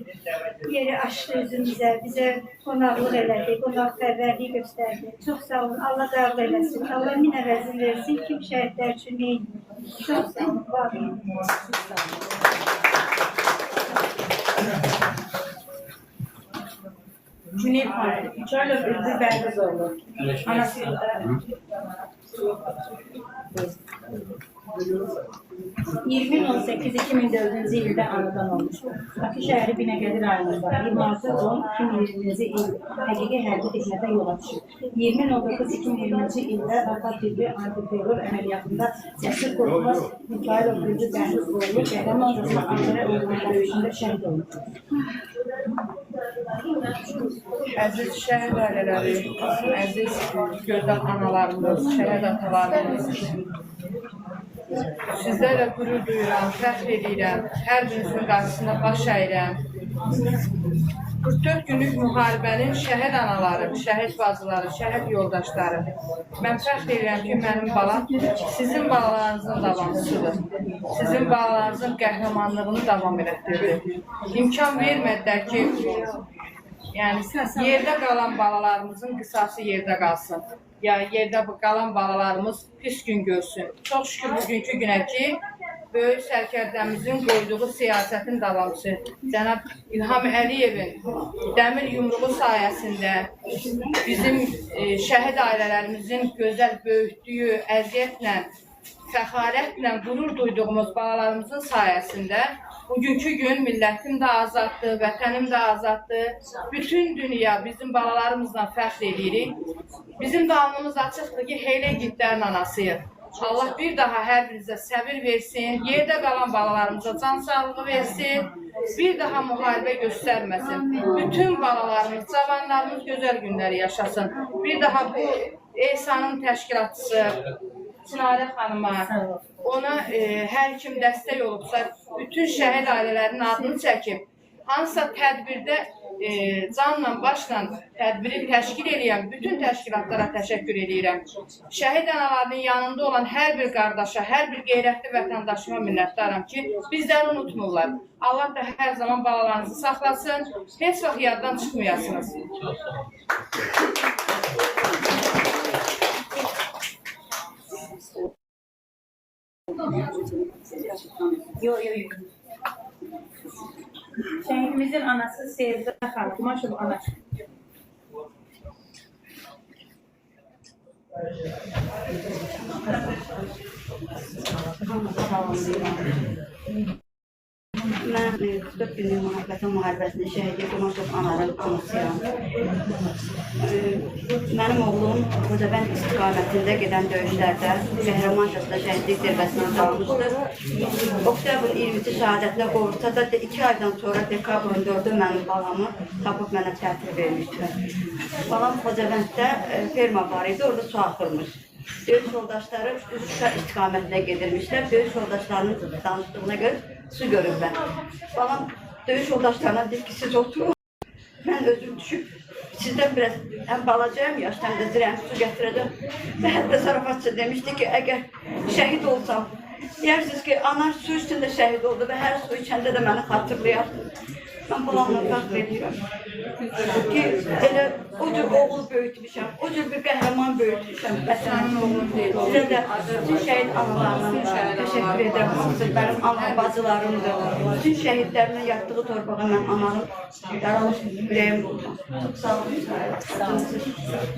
yeri açdı üzümüzə, bizə qonaqlıq elədi, qonaqpərvərliyi göstərdi. Çox sağ olun, Allah qəbul eləsin, Allah minəvəzin versin, kim şəhidlər üçün neyin. Çox sağ olun, var olun. Cüneyt Hanım, şöyle Ülbül Bərdizoğlu. Anası 2018-2004-cü ildə anadan olmuşdur. Bakı şəhəri Binəqədi rayonunda 26-10-2020-ci il həqiqi hərbi xidmətə yola düşür. 2019-2020-ci ildə Vəfa tibbi antiterror əməliyyatında Cəsur Qorxmaz Mikayılov Gülcü Dəniz Qoğlu qəhrəmancasına Ankara Ordu'nun döyüşündə şəhid olmuşdur. Əziz şəhid ailələri, əziz gözəl analarımız, şəhid atalarımız, sizlərlə qürur duyuram, fəxr edirəm, hər birinizin qarşısında baş əyirəm. 44 günlük müharibənin şəhid anaları, şəhid bacıları, şəhid yoldaşları. Mən fəxr edirəm ki, mənim balam sizin balalarınızın davamçısıdır. Sizin balalarınızın qəhrəmanlığını davam elətdirdi. İmkan vermədilər ki, yəni yerdə qalan balalarımızın qisası yerdə qalsın. Ya yerdə qalan balalarımız pis gün görsün. Çox şükür bugünkü günə ki, böyük sərkərdəmizin qoyduğu siyasətin davamçısı cənab İlham Əliyevin dəmir yumruğu sayəsində bizim şəhid ailələrimizin gözəl böyütdüyü əziyyətlə, fəxarətlə qürur duyduğumuz balalarımızın sayəsində bugünkü gün millətim də azaddır, vətənim də azaddır. Bütün dünya bizim balalarımızla fəxr edirik. Bizim davamımız açıqdır ki, Heylə igidlərin anasıyıq. Allah bir daha hər birinizə səbir versin, yerdə qalan balalarımıza can sağlığı versin, bir daha müharibə göstərməsin. Bütün balalarımız, cavanlarımız gözəl günləri yaşasın. Bir daha bu ESA-nın təşkilatçısı Çinarə xanıma, ona hər kim dəstək olubsa, bütün şəhid ailələrinin adını çəkib, hansısa tədbirdə canla, başla tədbiri təşkil edən bütün təşkilatlara təşəkkür edirəm. Şəhid analarının yanında olan hər bir qardaşa, hər bir qeyrətli vətəndaşıma minnətdaram ki, bizləri unutmurlar. Allah da hər zaman balalarınızı saxlasın, heç vaxt yaddan çıxmayasınız. Yok. Şehrimizin anası Sevda Hanım, maşallah anası. Mən 44 günlük Vətən müharibəsində şəhid Qumaşov anaların anasıyam. Mənim oğlum Xocavənd istiqamətində gedən döyüşlərdə qəhrəmancasına şəhidlik zirvəsindən qalmışdır. Oktyabrın 20-ci şəhadətinə qovursa da 2 aydan sonra dekabrın 4-ü mənim balamı tapıb mənə təhvil vermişdir. Balam Xocavənddə ferma var idi, orada su axırmış. Döyüş yoldaşları Şuşa istiqamətində gedirmişlər. Döyüş yoldaşlarının danışdığına görə su görürlər. Balam döyüş yoldaşlarına deyir ki, siz oturun. Mən özüm düşüb, sizdən biraz həm balacayım, yaşdan da zirəm, su gətirəcəm. Və hətta zarafatçı demişdi ki, əgər şəhid olsam, deyirsiniz ki, ana su üstündə şəhid oldu və hər su içəndə də məni xatırlayar. Mən balamla fəxr edirəm ki, elə o cür oğul böyütmüşəm, o cür bir qəhrəman böyütmüşəm. Sizə də bütün şəhid analarına təşəkkür edirəm. Siz mənim anam, bacılarımdır. Bütün şəhidlərimin yatdığı torbağa mən anarım, yaramış ürəyim olmam. Çox sağ olun.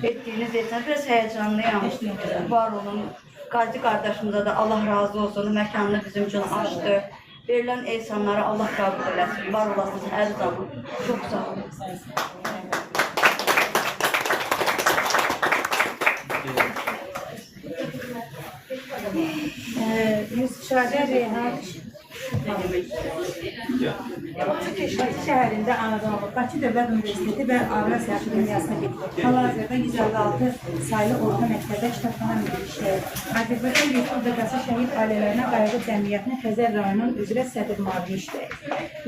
Etdiyiniz etsən, biraz həyəcanlıyam. Var olun. Qazi qardaşımıza da Allah razı olsun, məkanını bizim üçün açdı. Verilən insanlara Allah qəbul eləsin. Var olasınız hər zaman. Çox sağ olun. Müsaade Reyhan Bakı şəhərində anadan olub. Bakı Dövlət Universiteti və Avrasiya Akademiyasına gedir. Hal-hazırda 156 sayılı orta məktəbdə kitabxana müdiri işləyir. Azərbaycan Respublikası Şəhid Ailələrinə Qayğı Cəmiyyətinin Xəzər rayonunun üzrə sədr müavini işləyir.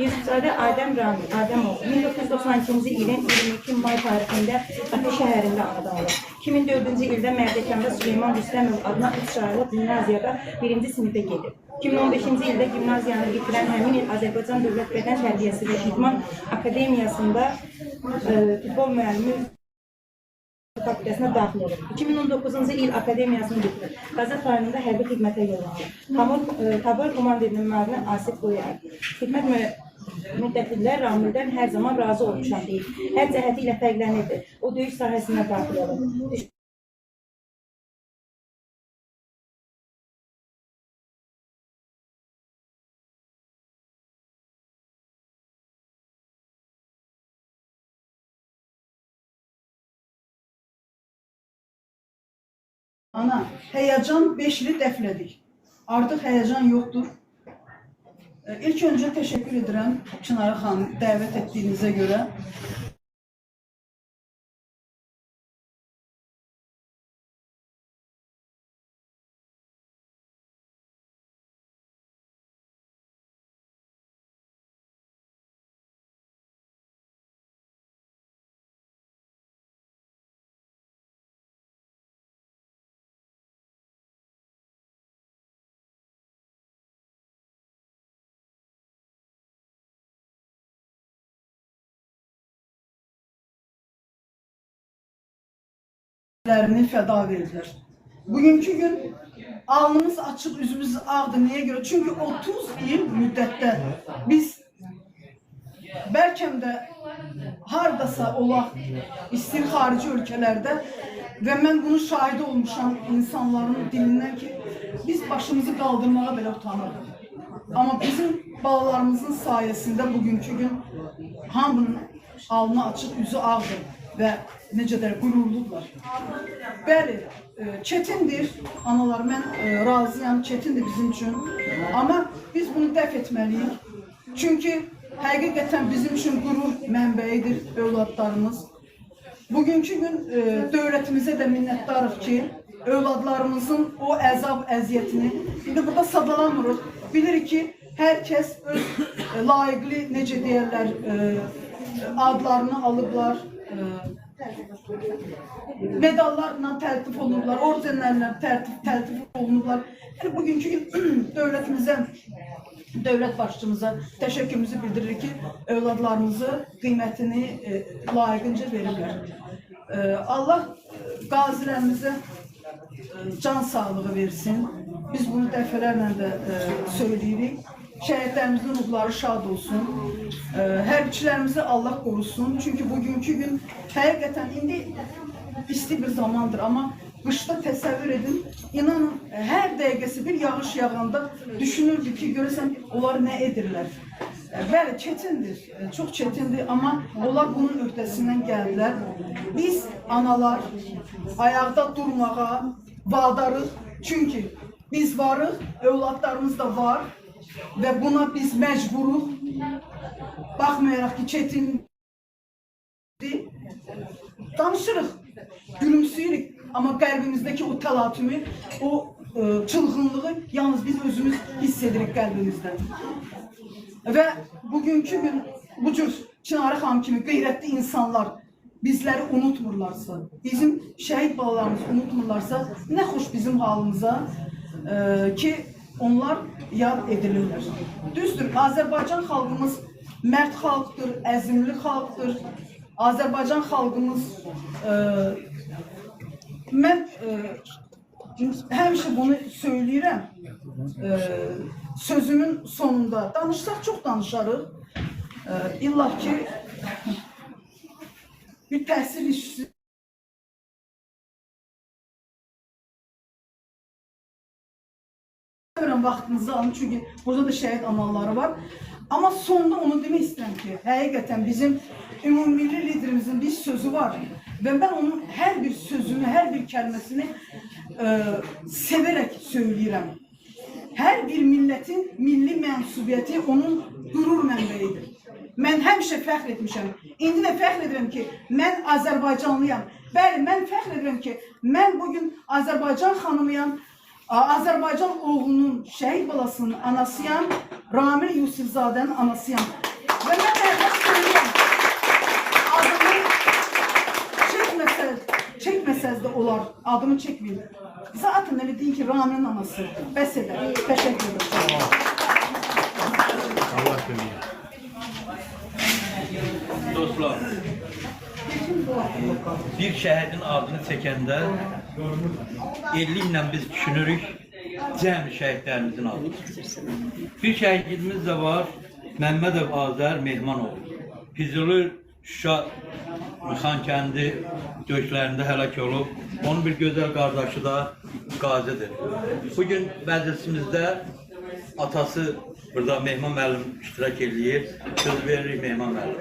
Yusufzadə Adəmoğlu 1992-ci ilin 22 may tarixində Bakı şəhərində anadan olub. 2004-cü ildə Mərdəkanda Süleyman Rüstəmov adına 3 sayılı gimnaziyada 1-ci sinifə gedir. 2015-ci ildə gimnaziyanı bitirən həmin il Azərbaycan Dövlət Bədən Tərbiyəsi və İdman Akademiyasında futbol müəllimi fakültəsinə daxil olur. 2019-cu il akademiyasını bitirir. Qazat rayonunda hərbi xidmətə yollanır. Tabor komandirinin müavini Asif Qoyar. Xidmət müddətində Ramildən hər zaman razı olmuşam deyil. Hər cəhəti ilə fərqlənirdi. O döyüş sahəsinə daxil olur. Ana, həyəcan 5 ili dəflədik. Artıq həyəcan yoxdur. İlk öncə təşəkkür edirəm Çınarə xanım dəvət etdiyinizə görə. Fəda verdilər. Bugünkü gün alnımız açıq, üzümüz ağdır. Niyə görə? Çünki 30 il müddətdə biz bəlkə də hardasa olaq, istəyir xarici ölkələrdə və mən bunu şahidi olmuşam insanların dilindən ki, biz başımızı qaldırmağa belə utanırıq. Amma bizim balalarımızın sayəsində bugünkü gün hamının alnı açıq, üzü ağdır və necə də qürurluqlar. Bəli, çətindir, analar, mən razıyam, çətindir bizim üçün. Amma biz bunu dəf etməliyik. Çünki həqiqətən bizim üçün qürur mənbəyidir övladlarımız. Bugünkü gün dövlətimizə də minnətdarıq ki, övladlarımızın o əzab, əziyyətini, indi burada sadalamırıq. Bilirik ki, hər kəs öz layiqli, necə deyərlər, adlarını alıblar, medallarla təltif olunurlar, ordenlərlə təltif olunurlar. Yəni, bugünkü gün dövlətimizə, dövlət başçımıza təşəkkürümüzü bildiririk ki, övladlarımızı qiymətini layiqincə verirlər. Allah qazilərimizə can sağlığı versin. Biz bunu dəfələrlə də söyləyirik. Şəhidlərimizin ruhları şad olsun. Hərbçilərimizi Allah qorusun. Çünki bugünkü gün həqiqətən indi isti bir zamandır. Amma qışda təsəvvür edin, inanın, hər dəqiqəsi bir yağış yağanda düşünürdük ki, görəsən, onlar nə edirlər. Bəli, çətindir, çox çətindir, amma onlar bunun öhdəsindən gəldilər. Biz, analar, ayaqda durmağa vadarıq. Çünki biz varıq, övladlarımız da var. Və buna biz məcburuq, baxmayaraq ki, çətindir, danışırıq, gülümsəyirik, amma qəlbimizdəki o təlatümü, o çılğınlığı yalnız biz özümüz hiss edirik qəlbimizdən. Və bugünkü gün bu cür Çınarə xanım kimi qeyrətli insanlar bizləri unutmurlarsa, bizim şəhid balalarımızı unutmurlarsa, nə xoş bizim halımıza ki, onlar yad edilirlər. Düzdür, Azərbaycan xalqımız mərd xalqdır, əzimli xalqdır. Azərbaycan xalqımız, mən həmişə bunu söyləyirəm, sözümün sonunda danışsaq çox danışarıq. İlla ki, bir təhsil işçisi vaxtınızı alın, çünki burada da şəhid analları var. Amma sonda onu demək istəyirəm ki, həqiqətən bizim ümumilli liderimizin bir sözü var və mən onun hər bir sözünü, hər bir kəlməsini sevərək söyləyirəm. Hər bir millətin milli mənsubiyyəti onun qürur mənbəyidir. Mən həmişə fəxr etmişəm. İndi də fəxr edirəm ki, mən Azərbaycanlıyam. Bəli, mən fəxr edirəm ki, mən bugün Azərbaycan xanımıyam. Azərbaycan oğlunun, şəhid balasının anasıyam, Ramil Yusifzadənin anasıyam. Və mən həqiqət söyləyəm, adımı çəkməsəz də olar, adımı çəkməyin. Zaten elə deyin ki, Ramil'in anası, bəs edər. Təşəkkür ederim. Allah bilmir. Dostlar, bir şəhidin adını çəkəndə 50 ilə biz düşünürük cəmi şəhidlərimizin adını. Bir şəhidimiz də var, Məmmədov Azər Mehmanoğlu. Füzuli Şuşa Xankəndi döyüşlərində həlak olub. Onun bir gözəl qardaşı da qazidir. Bugün məclisimizdə atası burada Mehman müəllim iştirak edir. Söz veririk Mehman müəllim.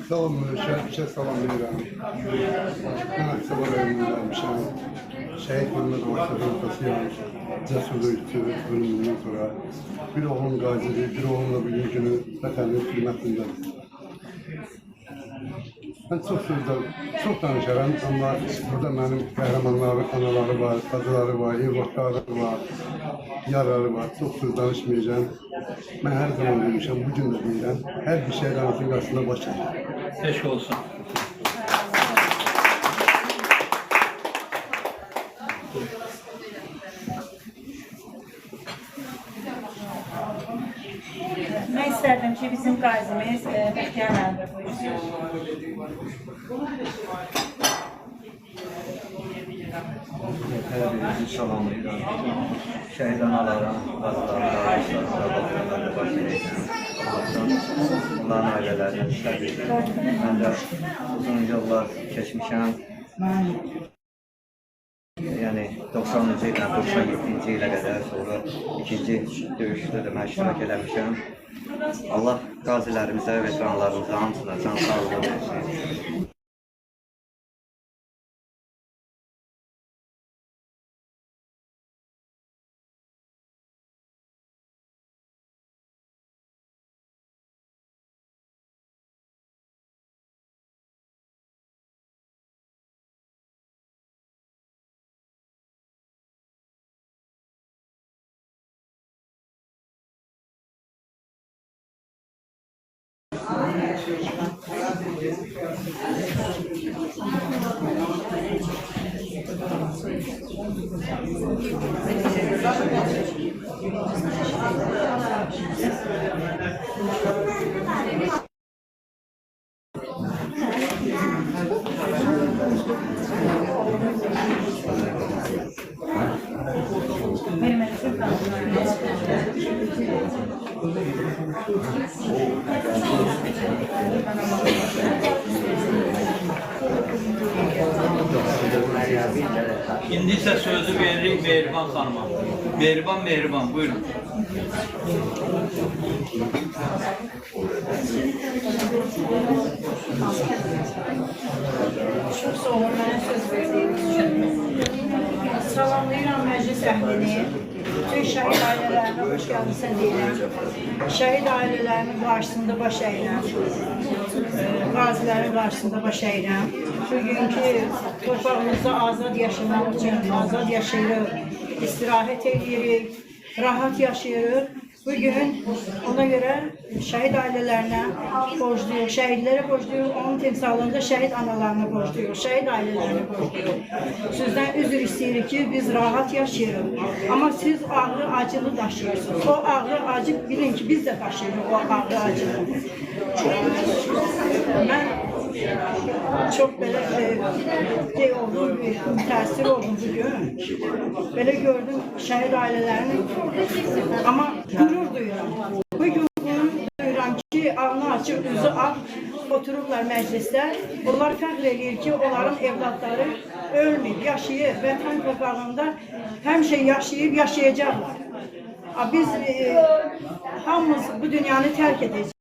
Salam, şəhid salam verirəm. Mən Aksabal rayonundaymışam. Şəhid Məhəmməd Aksabal Tasıyan, cəsur döyüşçü ölümündən sonra bir oğlum qazidir, bir oğlumla bugün günü vətənin xidmətindədir. Mən çox danışaram, amma burada mənim qəhrəmanları, anaları var, bacıları var, evlatları var, yarları var. Çox söz danışmayacağım. Mən hər zaman demişəm, bugün də deyirəm, hər bir şey danışın qarşısında baş çəkir. Eşk olsun. Ben isterdim ki bizim gazimiz Bəxtiyar müəllim buyursun. Hər birinizi salamlayıram. Şəhid analara, qazılara, baxmalarına baş edəcəm. Onların ailələrini istədik. Mən də uzun yıllar keçmişəm. Yəni 90-cı ildən 97-ci ilə qədər sonra ikinci döyüşdə də mən iştirak eləmişəm. Allah qazilərimizə, veteranlarımıza hamısına can sağlığı versin. İndi ise sözü veririk Mehriban Hanım'a. Mehriban, buyurun. Çok sağ olun, bana söz verdiğiniz için. Salamlayıram meclis əhlini, bütün şəhid ailələrinə hoş gəlmişsən deyirəm. Şəhid ailələrinin qarşısında baş əyirəm, qazilərin qarşısında baş əyirəm. Bugünkü torpağımızda azad yaşamaq üçün azad yaşayırıq, istirahət edirik, rahat yaşayırıq. Bugün ona göre şehit ailelerine borçluyuz, şehitleri borçluyuz, onun timsalında şehit analarına borçluyuz, şehit ailelerine borçluyuz. Sizden üzür isteyirik ki biz rahat yaşayırız. Ama siz ağrı acılı taşıyorsunuz. O ağrı acı bilin ki biz de taşıyoruz o ağrı acılı. Ben çok böyle oldum, müteessir oldum bugün. Böyle gördüm şehit ailelerini ama gurur duyuyorum. Bugün gurur duyuyorum ki alnı açık, yüzü ak otururlar mecliste. Onlar fəxr edir ki onların evlatları ölməyib, yaşayıb, vətən torpağında həmişə yaşayıb, yaşayacaqlar. Biz hamımız bu dünyanı terk edeceğiz.